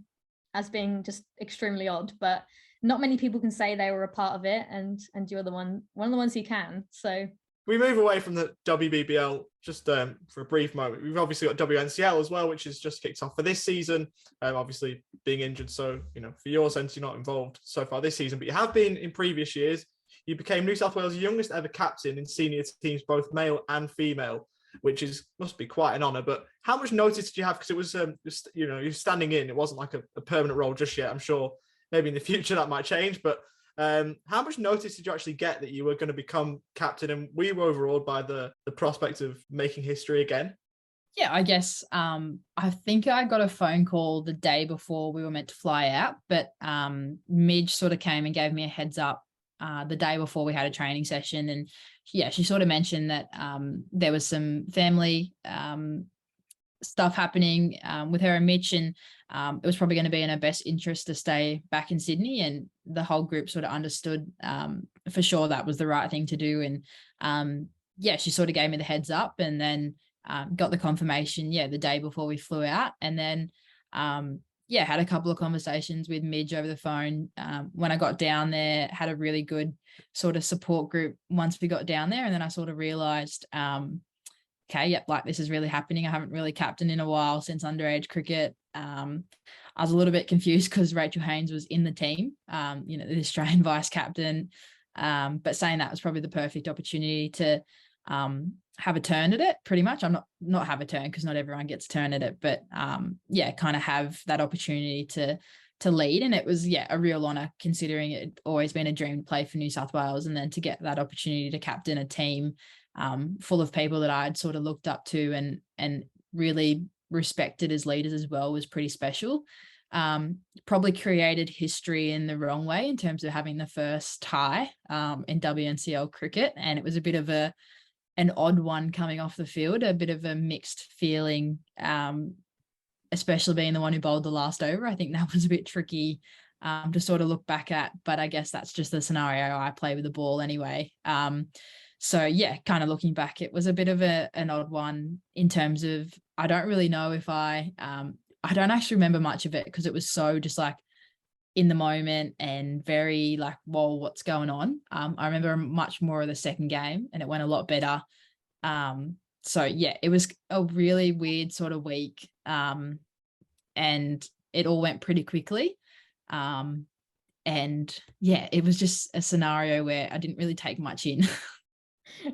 as being just extremely odd, but not many people can say they were a part of it, and you're one of the ones who can. So we move away from the WBBL just for a brief moment. We've obviously got WNCL as well, which has just kicked off for this season. Obviously being injured, so for your sense, you're not involved so far this season, but you have been in previous years. You became New South Wales' youngest ever captain in senior teams, both male and female, which must be quite an honour. But how much notice did you have? Because it was, you're standing in. It wasn't like a permanent role just yet. I'm sure maybe in the future that might change, but how much notice did you actually get that you were going to become captain? And were you overawed by the prospect of making history again? Yeah, I guess I think I got a phone call the day before we were meant to fly out, but Midge sort of came and gave me a heads up the day before we had a training session. And she sort of mentioned that there was some family stuff happening with her and Mitch, and it was probably going to be in her best interest to stay back in Sydney, and the whole group sort of understood for sure that was the right thing to do. And she sort of gave me the heads up, and then got the confirmation the day before we flew out. And then had a couple of conversations with Midge over the phone when I got down there. Had a really good sort of support group once we got down there, and then I sort of realized this is really happening. I haven't really captained in a while since underage cricket. I was a little bit confused because Rachel Haynes was in the team, the Australian vice captain. But saying that was probably the perfect opportunity to have a turn at it pretty much. I'm not have a turn because not everyone gets a turn at it, but kind of have that opportunity to lead. And it was, a real honor considering it had always been a dream to play for New South Wales, and then to get that opportunity to captain a team full of people that I'd sort of looked up to and really respected as leaders as well was pretty special. Probably created history in the wrong way in terms of having the first tie in WNCL cricket. And it was a bit of an odd one coming off the field, a bit of a mixed feeling, especially being the one who bowled the last over. I think that was a bit tricky to sort of look back at, but I guess that's just the scenario I play with the ball anyway. Kind of looking back, it was a bit of an odd one in terms of, I don't really know if I don't actually remember much of it because it was so just like in the moment and very like, whoa, what's going on? I remember much more of the second game and it went a lot better. It was a really weird sort of week. And it all went pretty quickly. It was just a scenario where I didn't really take much in.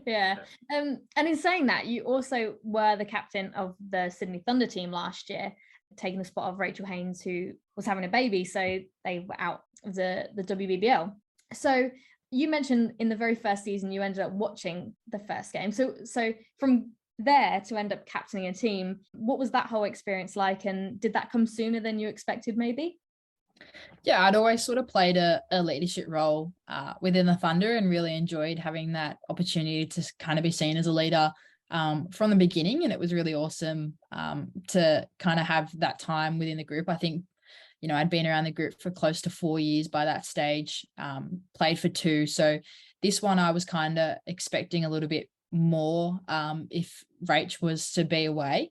Yeah. And in saying that, you also were the captain of the Sydney Thunder team last year, taking the spot of Rachel Haynes, who was having a baby, so they were out of the WBBL. So you mentioned in the very first season you ended up watching the first game. So from there to end up captaining a team, what was that whole experience like, and did that come sooner than you expected maybe? Yeah, I'd always sort of played a leadership role within the Thunder and really enjoyed having that opportunity to kind of be seen as a leader from the beginning. And it was really awesome to kind of have that time within the group. I think, I'd been around the group for close to 4 years by that stage, played for 2. So this one I was kind of expecting a little bit more if Rach was to be away.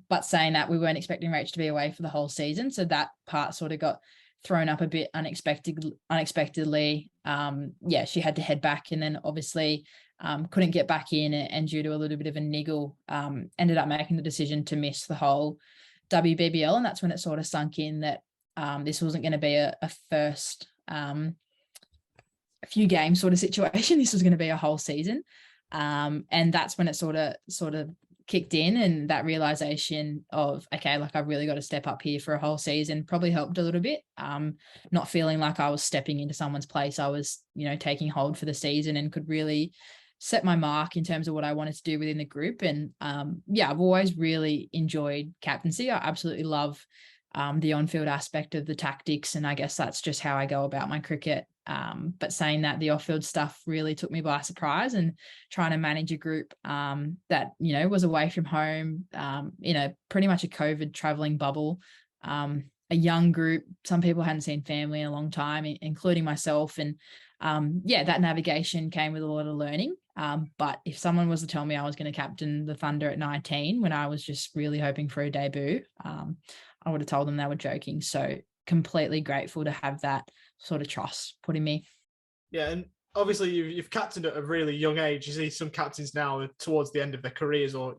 But saying that, we weren't expecting Rach to be away for the whole season. So that part sort of got thrown up a bit unexpectedly. She had to head back and then obviously couldn't get back in, and due to a little bit of a niggle, ended up making the decision to miss the whole WBBL. And that's when it sort of sunk in that this wasn't going to be a first few games sort of situation. This was going to be a whole season. And that's when it sort of kicked in, and that realization of, okay, like I've really got to step up here for a whole season probably helped a little bit. Not feeling like I was stepping into someone's place. I was, taking hold for the season and could really set my mark in terms of what I wanted to do within the group. And I've always really enjoyed captaincy. I absolutely love the on-field aspect of the tactics, and I guess that's just how I go about my cricket. But saying that, the off-field stuff really took me by surprise, and trying to manage a group that, was away from home, pretty much a COVID traveling bubble, a young group. Some people hadn't seen family in a long time, including myself. And that navigation came with a lot of learning. But if someone was to tell me I was going to captain the Thunder at 19, when I was just really hoping for a debut, I would have told them they were joking. So completely grateful to have that sort of trust put in me. Yeah, and obviously you've captained at a really young age. You see some captains now towards the end of their careers, or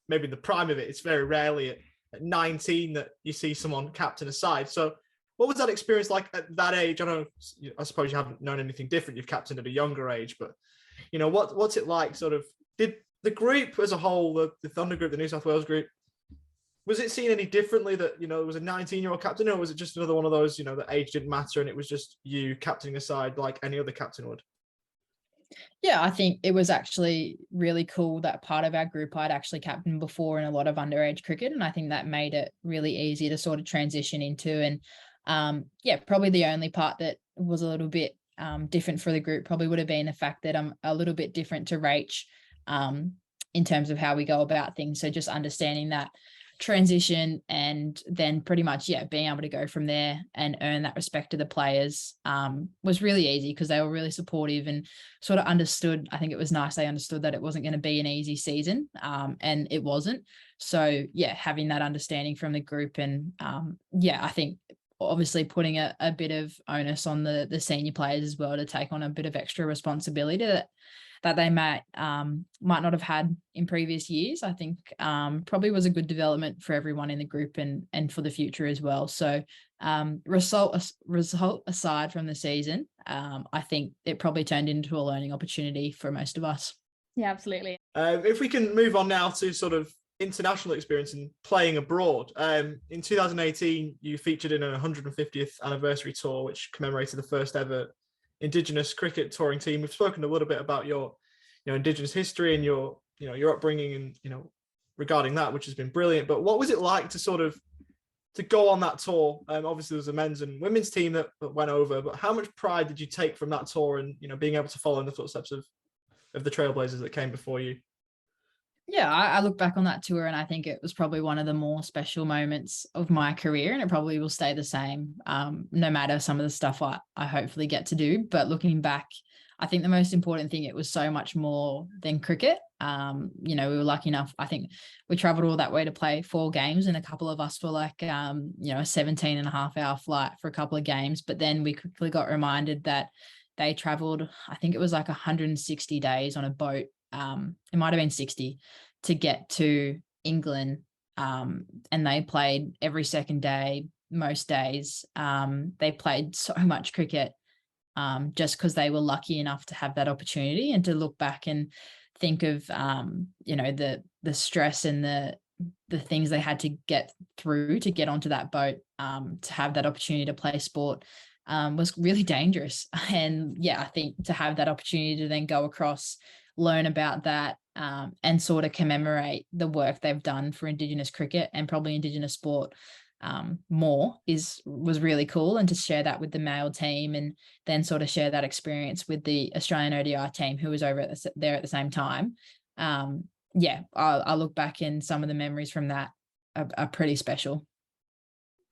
maybe the prime of it. It's very rarely at 19 that you see someone captain a side. So what was that experience like at that age? I suppose you haven't known anything different. You've captained at a younger age, but what's it like? Sort of, did the group as a whole, the Thunder group, the New South Wales group, was it seen any differently that, it was a 19-year-old captain, or was it just another one of those, that age didn't matter and it was just you captaining a side like any other captain would? Yeah, I think it was actually really cool that part of our group I'd actually captained before in a lot of underage cricket. And I think that made it really easy to sort of transition into. And probably the only part that was a little bit different for the group probably would have been the fact that I'm a little bit different to Rach in terms of how we go about things. So just understanding that transition, and then pretty much being able to go from there and earn that respect to the players was really easy, because they were really supportive and sort of understood. I think it was nice they understood that it wasn't going to be an easy season, and it wasn't. So having that understanding from the group, and I think obviously putting a bit of onus on the senior players as well to take on a bit of extra responsibility that they might not have had in previous years, I think probably was a good development for everyone in the group and for the future as well. So Result aside from the season, I think it probably turned into a learning opportunity for most of us. Yeah, absolutely. If we can move on now to sort of international experience and playing abroad. In 2018, you featured in a 150th anniversary tour, which commemorated the first ever Indigenous cricket touring team. We've spoken a little bit about your Indigenous history and your upbringing and, regarding that, which has been brilliant. But what was it like to go on that tour? Obviously, there was a men's and women's team that went over, but how much pride did you take from that tour and, being able to follow in the footsteps of the trailblazers that came before you? Yeah, I look back on that tour and I think it was probably one of the more special moments of my career, and it probably will stay the same no matter some of the stuff I hopefully get to do. But looking back, I think the most important thing, it was so much more than cricket. We were lucky enough. I think we traveled all that way to play 4 games, and a couple of us were like, a 17.5-hour flight for a couple of games. But then we quickly got reminded that they traveled, I think it was like 160 days on a boat. It might have been 60 to get to England. And they played every second day, most days. They played so much cricket just because they were lucky enough to have that opportunity, and to look back and think of, the stress and the things they had to get through to get onto that boat, to have that opportunity to play sport was really dangerous. And yeah, I think to have that opportunity to then go across, learn about that, and sort of commemorate the work they've done for Indigenous cricket and probably Indigenous sport was really cool. And to share that with the male team, and then sort of share that experience with the Australian ODI team who was over there at the same time. I look back, and some of the memories from that are pretty special.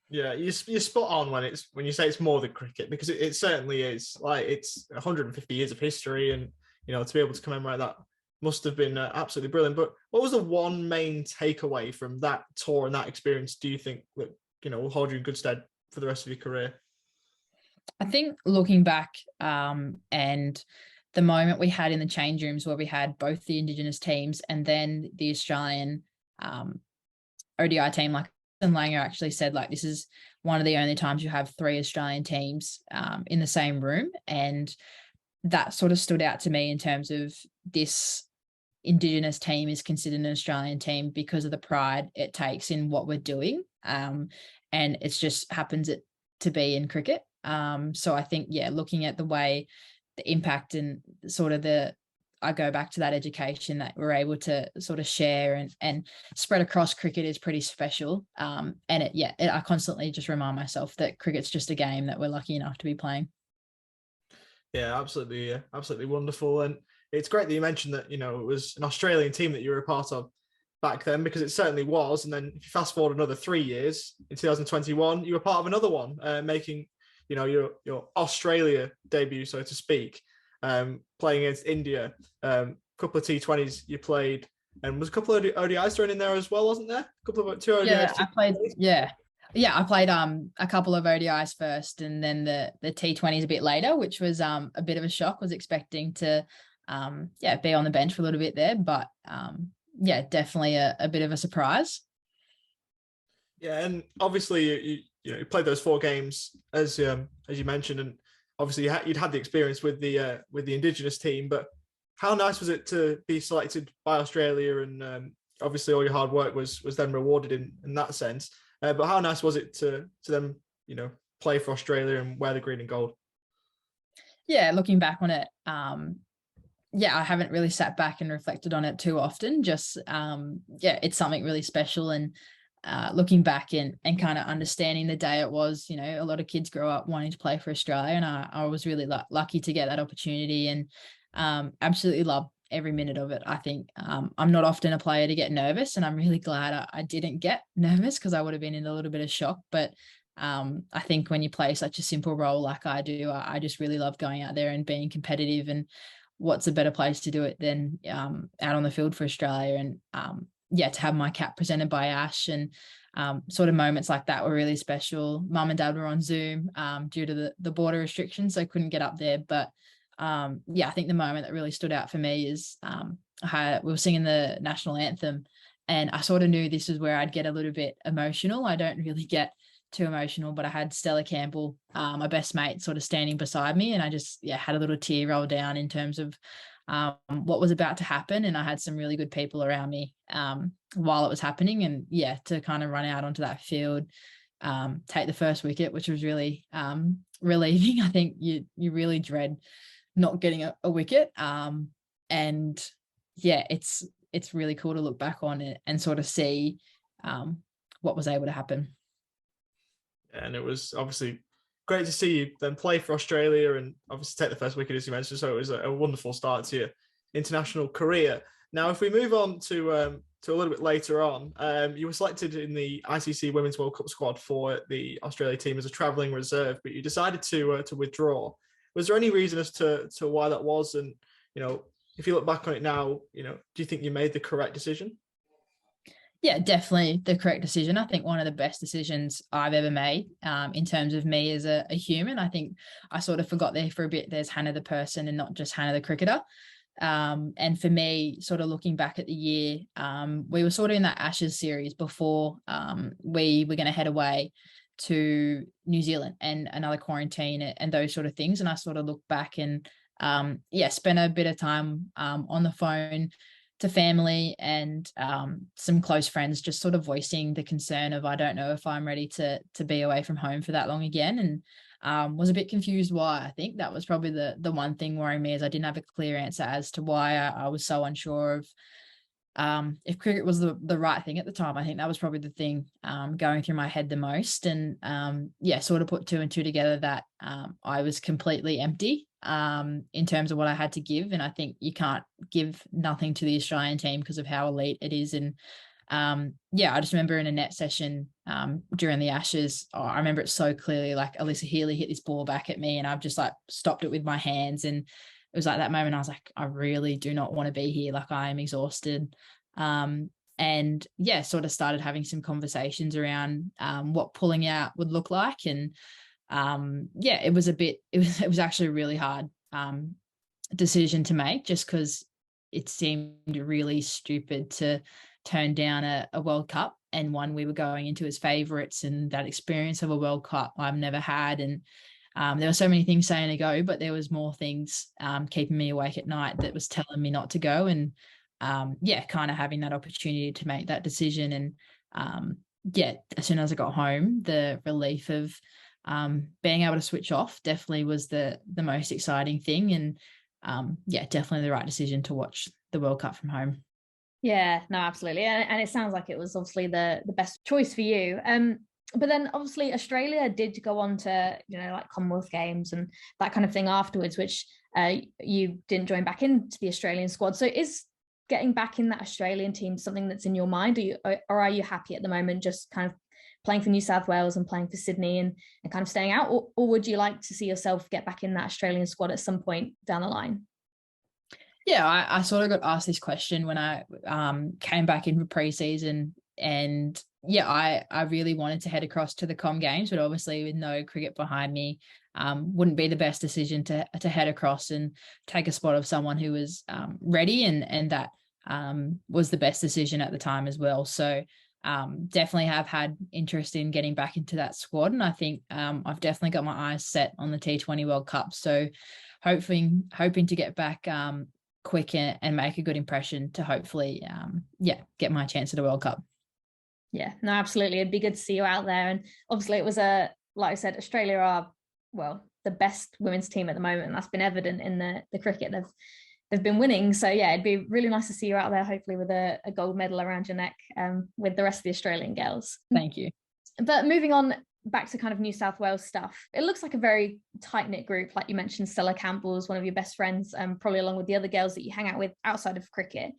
Yeah, you're spot on when you say it's more than cricket, because it certainly is. Like, it's 150 years of history, and to be able to commemorate that must have been absolutely brilliant. But what was the one main takeaway from that tour and that experience, do you think, that will hold you in good stead for the rest of your career? I think looking back, and the moment we had in the change rooms where we had both the Indigenous teams and then the Australian ODI team, like Langer actually said, like, this is one of the only times you have 3 Australian teams in the same room. And that sort of stood out to me in terms of this Indigenous team is considered an Australian team because of the pride it takes in what we're doing. And it just happens to be in cricket. So I think, looking at the way the impact and sort of I go back to that education that we're able to sort of share and spread across cricket is pretty special. I constantly just remind myself that cricket's just a game that we're lucky enough to be playing. Yeah, absolutely. Absolutely wonderful. And it's great that you mentioned that, it was an Australian team that you were a part of back then, because it certainly was. And then if you fast forward another 3 years, in 2021, you were part of another one, making, your Australia debut, so to speak, playing against India. Couple of T20s you played, and was a couple of ODIs thrown in there as well, wasn't there? A couple of 2 ODIs. Yeah, I played. I played a couple of ODIs first, and then the T20s a bit later, which was a bit of a shock. Was expecting to be on the bench for a little bit there, but definitely a bit of a surprise. Yeah, and obviously you played those 4 games as you mentioned, and obviously you'd had the experience with the Indigenous team. But how nice was it to be selected by Australia, and obviously all your hard work was then rewarded in that sense. But how nice was it to them, play for Australia and wear the green and gold? Yeah, looking back on it, I haven't really sat back and reflected on it too often. Just, it's something really special. And looking back and kind of understanding the day it was, a lot of kids grow up wanting to play for Australia. And I was really lucky to get that opportunity, and absolutely love every minute of it. I think I'm not often a player to get nervous, and I'm really glad I didn't get nervous, because I would have been in a little bit of shock. But I think when you play such a simple role like I do, I just really love going out there and being competitive, and what's a better place to do it than out on the field for Australia. And to have my cap presented by Ash, and sort of moments like that were really special. Mum and Dad were on Zoom due to the border restrictions, so I couldn't get up there. But I think the moment that really stood out for me is we were singing the national anthem, and I sort of knew this is where I'd get a little bit emotional. I don't really get too emotional, but I had Stella Campbell, my best mate, sort of standing beside me, and I just had a little tear roll down in terms of what was about to happen. And I had some really good people around me while it was happening, and to kind of run out onto that field, take the first wicket, which was really relieving. I think you really dread not getting a wicket, and it's really cool to look back on it and sort of see what was able to happen. And it was obviously great to see you then play for Australia and obviously take the first wicket, as you mentioned. So it was a wonderful start to your international career. Now, if we move on to a little bit later on, you were selected in the ICC Women's World Cup squad for the Australia team as a travelling reserve, but you decided to withdraw. Was there any reason as to why that was? And, if you look back on it now, do you think you made the correct decision? Yeah, definitely the correct decision. I think one of the best decisions I've ever made in terms of me as a human. I think I sort of forgot there for a bit. There's Hannah the person and not just Hannah the cricketer. And for me, sort of looking back at the year, we were sort of in that Ashes series before we were going to head away to New Zealand and another quarantine and those sort of things. And I sort of look back and spent a bit of time on the phone to family and some close friends, just sort of voicing the concern of, I don't know if I'm ready to be away from home for that long again. And was a bit confused why. I think that was probably the one thing worrying me, is I didn't have a clear answer as to why I was so unsure of if cricket was the right thing at the time. I think that was probably the thing going through my head the most. And sort of put two and two together that I was completely empty in terms of what I had to give. And I think you can't give nothing to the Australian team because of how elite it is. And I just remember in a net session during the Ashes, I remember it so clearly, like Alyssa Healy hit this ball back at me and I've just like stopped it with my hands. And it was like that moment I was like, I really do not want to be here. Like, I am exhausted. Sort of started having some conversations around what pulling out would look like. And it was actually a really hard decision to make, just because it seemed really stupid to turn down a World Cup, and one we were going into as favourites, and that experience of a World Cup I've never had. And there were so many things saying to go, but there was more things keeping me awake at night that was telling me not to go. And kind of having that opportunity to make that decision. And as soon as I got home, the relief of being able to switch off definitely was the most exciting thing. And definitely the right decision to watch the World Cup from home. Yeah, no, absolutely. And it sounds like it was obviously the best choice for you. But then obviously Australia did go on to, like Commonwealth Games and that kind of thing afterwards, which you didn't join back into the Australian squad. So is getting back in that Australian team something that's in your mind? Or are you happy at the moment just kind of playing for New South Wales and playing for Sydney and kind of staying out? Or would you like to see yourself get back in that Australian squad at some point down the line? Yeah, I sort of got asked this question when I came back in for pre-season, and I really wanted to head across to the Com Games, but obviously with no cricket behind me, wouldn't be the best decision to head across and take a spot of someone who was ready, and that was the best decision at the time as well. So definitely have had interest in getting back into that squad, and I think I've definitely got my eyes set on the T20 World Cup. So hoping to get back quick and make a good impression to hopefully get my chance at a World Cup. Yeah, no, absolutely. It'd be good to see you out there. And obviously it was like I said, Australia are, the best women's team at the moment. And that's been evident in the cricket. They've been winning. So yeah, it'd be really nice to see you out there, hopefully with a gold medal around your neck with the rest of the Australian girls. Thank you. But moving on back to kind of New South Wales stuff, it looks like a very tight-knit group. Like you mentioned, Stella Campbell is one of your best friends, probably along with the other girls that you hang out with outside of cricket.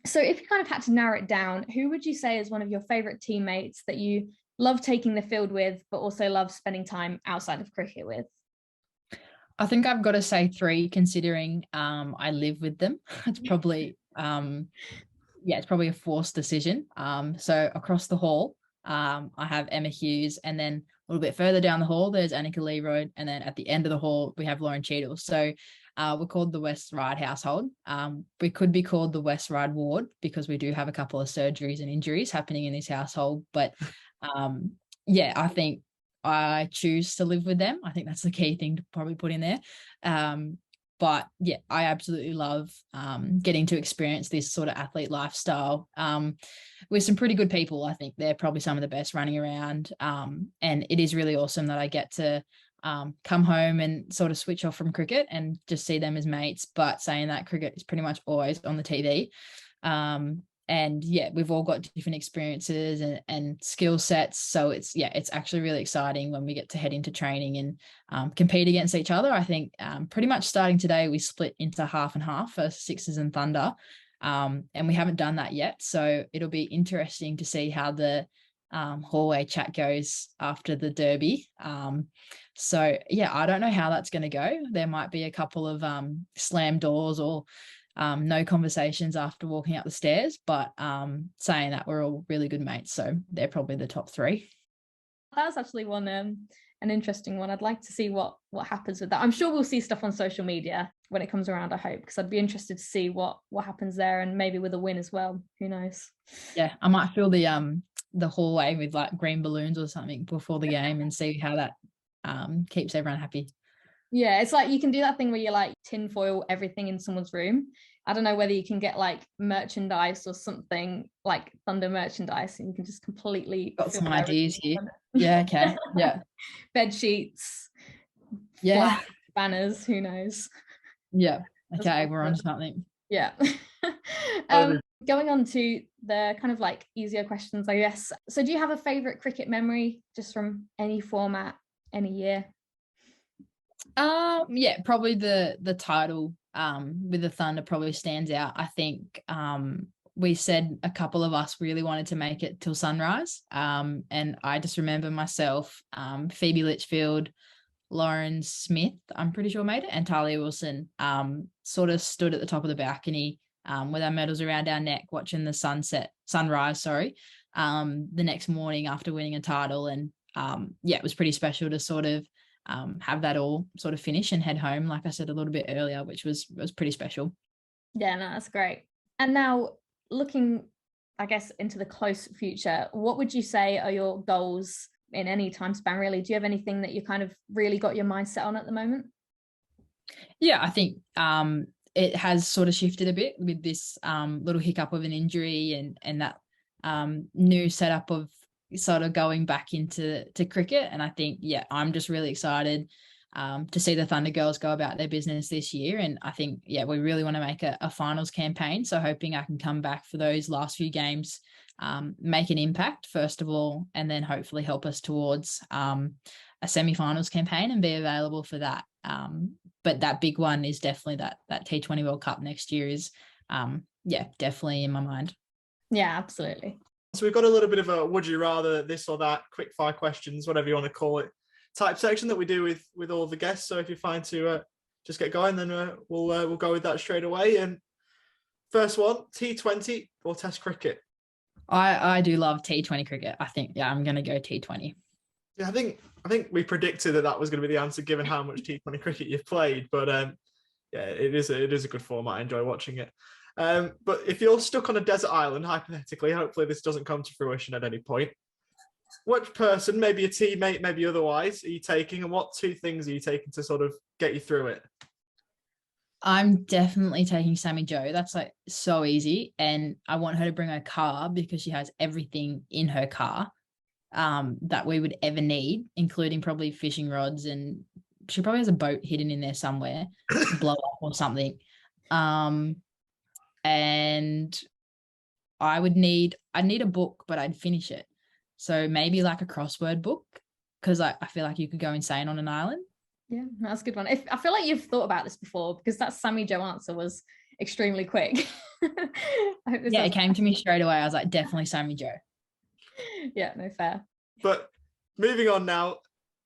So if you kind of had to narrow it down, who would you say is one of your favourite teammates that you love taking the field with, but also love spending time outside of cricket with? I think I've got to say three, considering I live with them. It's probably it's probably a forced decision. So across the hall, I have Emma Hughes, and then a little bit further down the hall there's Annika Learoyd, and then at the end of the hall we have Lauren Cheadle. So we're called the West Ryde household. We could be called the West Ryde ward because we do have a couple of surgeries and injuries happening in this household. But I think I choose to live with them. I think that's the key thing to probably put in there. But yeah, I absolutely love getting to experience this sort of athlete lifestyle with some pretty good people. I think they're probably some of the best running around. And it is really awesome that I get to come home and sort of switch off from cricket and just see them as mates. But saying that, cricket is pretty much always on the TV. And yeah, we've all got different experiences and skill sets. So it's actually really exciting when we get to head into training and compete against each other. I think pretty much starting today, we split into half and half for Sixers and Thunder. And we haven't done that yet. So it'll be interesting to see how the hallway chat goes after the derby. So yeah, I don't know how that's going to go. There might be a couple of slam doors or no conversations after walking up the stairs, but saying that, we're all really good mates, so they're probably the top three. That was actually one an interesting one. I'd like to see what happens with that. I'm sure we'll see stuff on social media when it comes around, I hope, because I'd be interested to see what happens there, and maybe with a win as well. Who knows? Yeah, I might fill the hallway with like green balloons or something before the game and see how that keeps everyone happy. Yeah, it's like you can do that thing where you like tinfoil everything in someone's room. I don't know whether you can get like merchandise or something like Thunder merchandise, and you can just completely got some ideas here. Yeah, okay. Yeah. Bed sheets. Yeah. Banners, who knows? Yeah. Okay, we're on something. Yeah. Going on to the kind of like easier questions, I guess. So do you have a favorite cricket memory just from any format, any year? Yeah, probably the title with the Thunder probably stands out. I think we said a couple of us really wanted to make it till sunrise, and I just remember myself, Phoebe Litchfield, Lauren Smith, I'm pretty sure made it, and Talia Wilson sort of stood at the top of the balcony with our medals around our neck watching the sunrise the next morning after winning a title. And yeah, it was pretty special to sort of have that all sort of finish and head home, like I said a little bit earlier, which was pretty special. Yeah, no, that's great. And now looking, I guess, into the close future, what would you say are your goals in any time span, really? Do you have anything that you kind of really got your mindset on at the moment? Yeah, I think it has sort of shifted a bit with this little hiccup of an injury and that new setup of sort of going back into cricket. And I think, yeah, I'm just really excited to see the Thunder girls go about their business this year. And I think, yeah, we really want to make a finals campaign. So hoping I can come back for those last few games, make an impact, first of all, and then hopefully help us towards a semi-finals campaign and be available for that. But that big one is definitely that T20 World Cup next year is, yeah, definitely in my mind. Yeah, absolutely. So we've got a little bit of a would you rather, this or that, quick fire questions, whatever you want to call it, type section that we do with all the guests. So if you're fine to just get going, then we'll go with that straight away. And first one, T20 or Test cricket? I do love T20 cricket. I think, yeah, I'm going to go T20. Yeah, I think we predicted that was going to be the answer given how much T20 cricket you've played. But yeah, it is a good format. I enjoy watching it. But if you're stuck on a desert island, hypothetically, hopefully this doesn't come to fruition at any point, which person, maybe a teammate, maybe otherwise, are you taking, and what two things are you taking to sort of get you through it? I'm definitely taking Sammy Jo. That's like so easy. And I want her to bring her car because she has everything in her car that we would ever need, including probably fishing rods, and she probably has a boat hidden in there somewhere to blow up or something. And I'd need a book, but I'd finish it. So maybe like a crossword book, because I feel like you could go insane on an island. Yeah, that's a good one. I feel like you've thought about this before, because that Sammy Jo answer was extremely quick. Yeah, it came to me straight away. I was like, definitely Sammy Jo. Yeah, no, fair. But moving on now,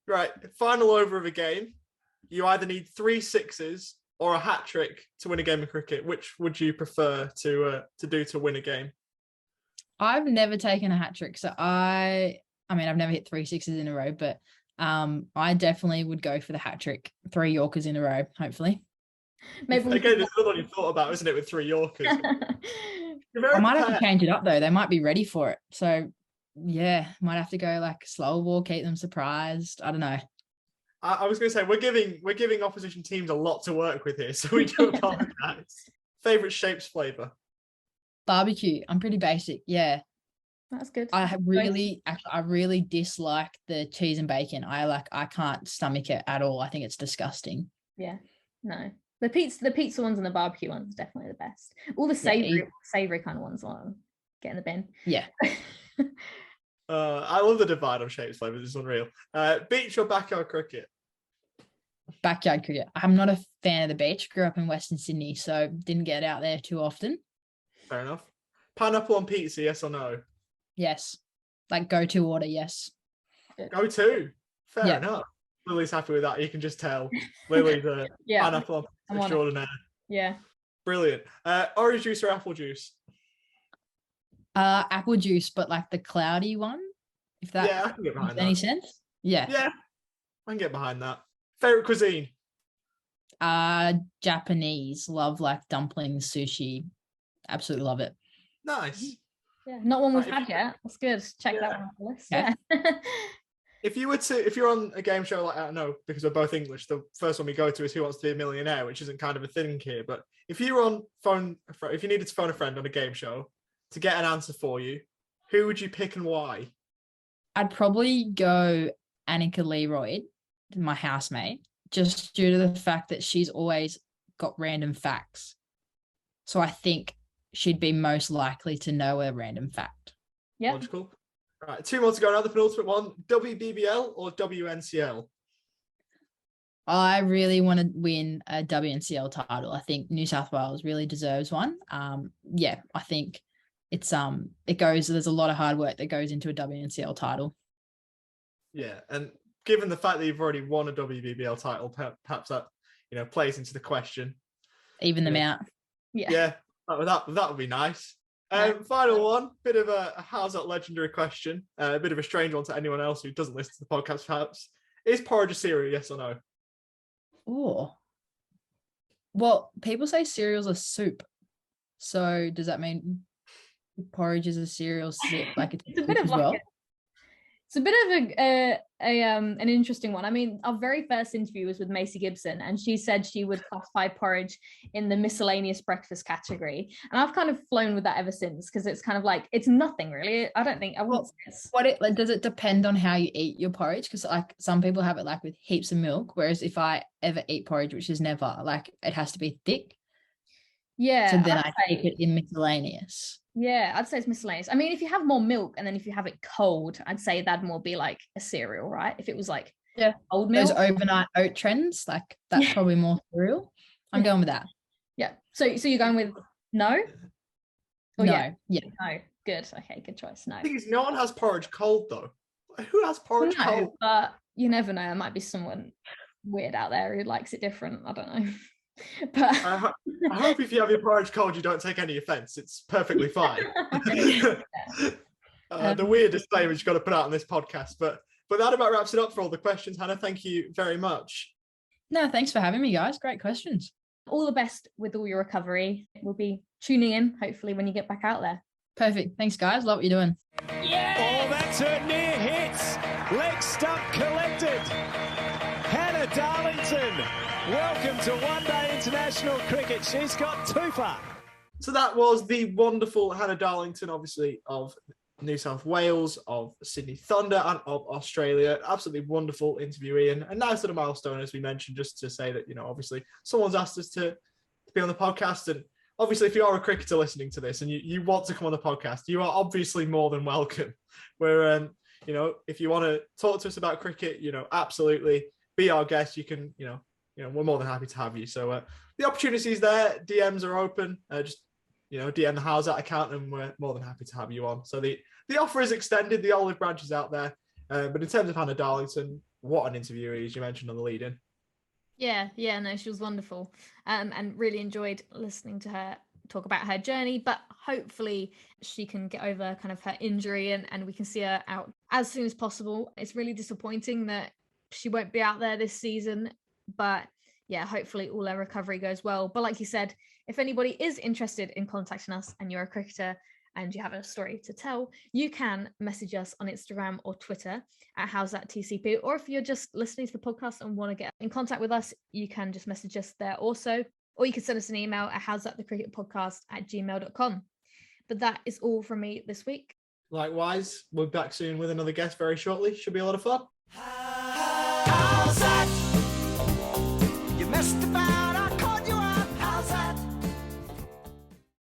right, final over of a game. You either need 3 sixes or a hat trick to win a game of cricket. Which would you prefer to do to win a game? I've never taken a hat trick, so I mean, I've never hit 3 sixes in a row, but I definitely would go for the hat trick. 3 Yorkers in a row, hopefully. Maybe again, there's another one you thought about, isn't it, with 3 Yorkers? I might have to change it up though. They might be ready for it. So yeah, might have to go like slow ball, keep them surprised. I don't know. I was going to say we're giving opposition teams a lot to work with here, so we do apologise. Favorite shapes flavor? Barbecue. I'm pretty basic. Yeah. That's good. I really dislike the cheese and bacon. I can't stomach it at all. I think it's disgusting. Yeah, no. The pizza ones and the barbecue ones are definitely the best. All the savory kind of ones, get in the bin. Yeah. I love the divide on shapes flavors. It's unreal. Beach or backyard cricket? Backyard cricket. I'm not a fan of the beach. Grew up in Western Sydney, so didn't get out there too often. Fair enough. Pineapple on pizza, yes or no? Yes. Like go-to order, yes. Go to. Fair enough. Lily's happy with that. You can just tell. Lily's a pineapple on pizza extraordinaire. Yeah. Brilliant. Orange juice or apple juice? Apple juice, but like the cloudy one. If that I can get behind makes any sense. Yeah. Yeah. I can get behind that. Favorite cuisine? Japanese. Love like dumplings, sushi. Absolutely love it. Nice. Yeah, not one we've had yet. That's good. Check that one off the list. Okay. Yeah. If you're on a game show like, I don't know, because we're both English, the first one we go to is Who Wants to Be a Millionaire, which isn't kind of a thing here. But if you were if you needed to phone a friend on a game show to get an answer for you, who would you pick and why? I'd probably go Annika Leroy, my housemate, just due to the fact that she's always got random facts. So I think she'd be most likely to know a random fact. Yeah. Logical. Right, 2 more to go now. The penultimate one: WBBL or WNCL? I really want to win a WNCL title. I think New South Wales really deserves one. I think there's a lot of hard work that goes into a WNCL title. Yeah, and given the fact that you've already won a WBBL title, perhaps that plays into the question. Even them out. Yeah, that would be nice. Final one, bit of a how's that legendary question, a bit of a strange one to anyone else who doesn't listen to the podcast perhaps. Is porridge a cereal, yes or no? Oh, well, people say cereal's a soup, so does that mean porridge is a cereal soup? Like it's a bit of like it's a bit of an interesting one. I mean, our very first interview was with Macy Gibson, and she said she would classify porridge in the miscellaneous breakfast category. And I've kind of flown with that ever since, because it's kind of like, it's nothing really. I don't think I won't. Does it depend on how you eat your porridge? Because like some people have it like with heaps of milk, whereas if I ever eat porridge, which is never, like it has to be thick. Yeah. So then I take it in miscellaneous. Yeah, I'd say it's miscellaneous. I mean, if you have more milk and then if you have it cold, I'd say that'd more be like a cereal, right? If it was like old milk. Those overnight oat trends, like that's probably more cereal. I'm going with that. Yeah. So you're going with no? Or no. Yeah. No. Good. Okay, good choice. No. The thing is, no one has porridge cold though. Who has porridge cold? But you never know. There might be someone weird out there who likes it different. I don't know. But I hope if you have your porridge cold, you don't take any offense. It's perfectly fine. The weird disclaimer you've got to put out on this podcast, but that about wraps it up for all the questions. Hannah, thank you very much. No, thanks for having me, guys. Great questions. All the best with all your recovery. We'll be tuning in hopefully when you get back out there. Perfect. Thanks, guys. Love what you're doing. Yeah! Oh, that's a near hit. Leg stump collected. Hannah Darlington, welcome to one-day international cricket. She's got twofer. So that was the wonderful Hannah Darlington, obviously, of New South Wales, of Sydney Thunder, and of Australia. Absolutely wonderful interviewee, and a nice little milestone, as we mentioned, just to say that, obviously someone's asked us to be on the podcast. And obviously, if you are a cricketer listening to this and you want to come on the podcast, you are obviously more than welcome. Where, if you want to talk to us about cricket, absolutely be our guest. You can, we're more than happy to have you. So the opportunity is there. DMs are open. Just, DM the How's That account, and we're more than happy to have you on. So the offer is extended. The olive branch is out there. But in terms of Hannah Darlington, what an interview, as you mentioned on the lead-in. Yeah, no, she was wonderful. And really enjoyed listening to her talk about her journey, but hopefully she can get over kind of her injury and we can see her out as soon as possible. It's really disappointing that she won't be out there this season, but yeah, hopefully all her recovery goes well. But like you said, if anybody is interested in contacting us and you're a cricketer and you have a story to tell, you can message us on Instagram or Twitter at How's That TCP. Or if you're just listening to the podcast and want to get in contact with us, you can just message us there also. Or you can send us an email at howsthatthecricketpodcast@gmail.com. But that is all from me this week. Likewise, we'll be back soon with another guest very shortly. Should be a lot of fun. How's that? You missed the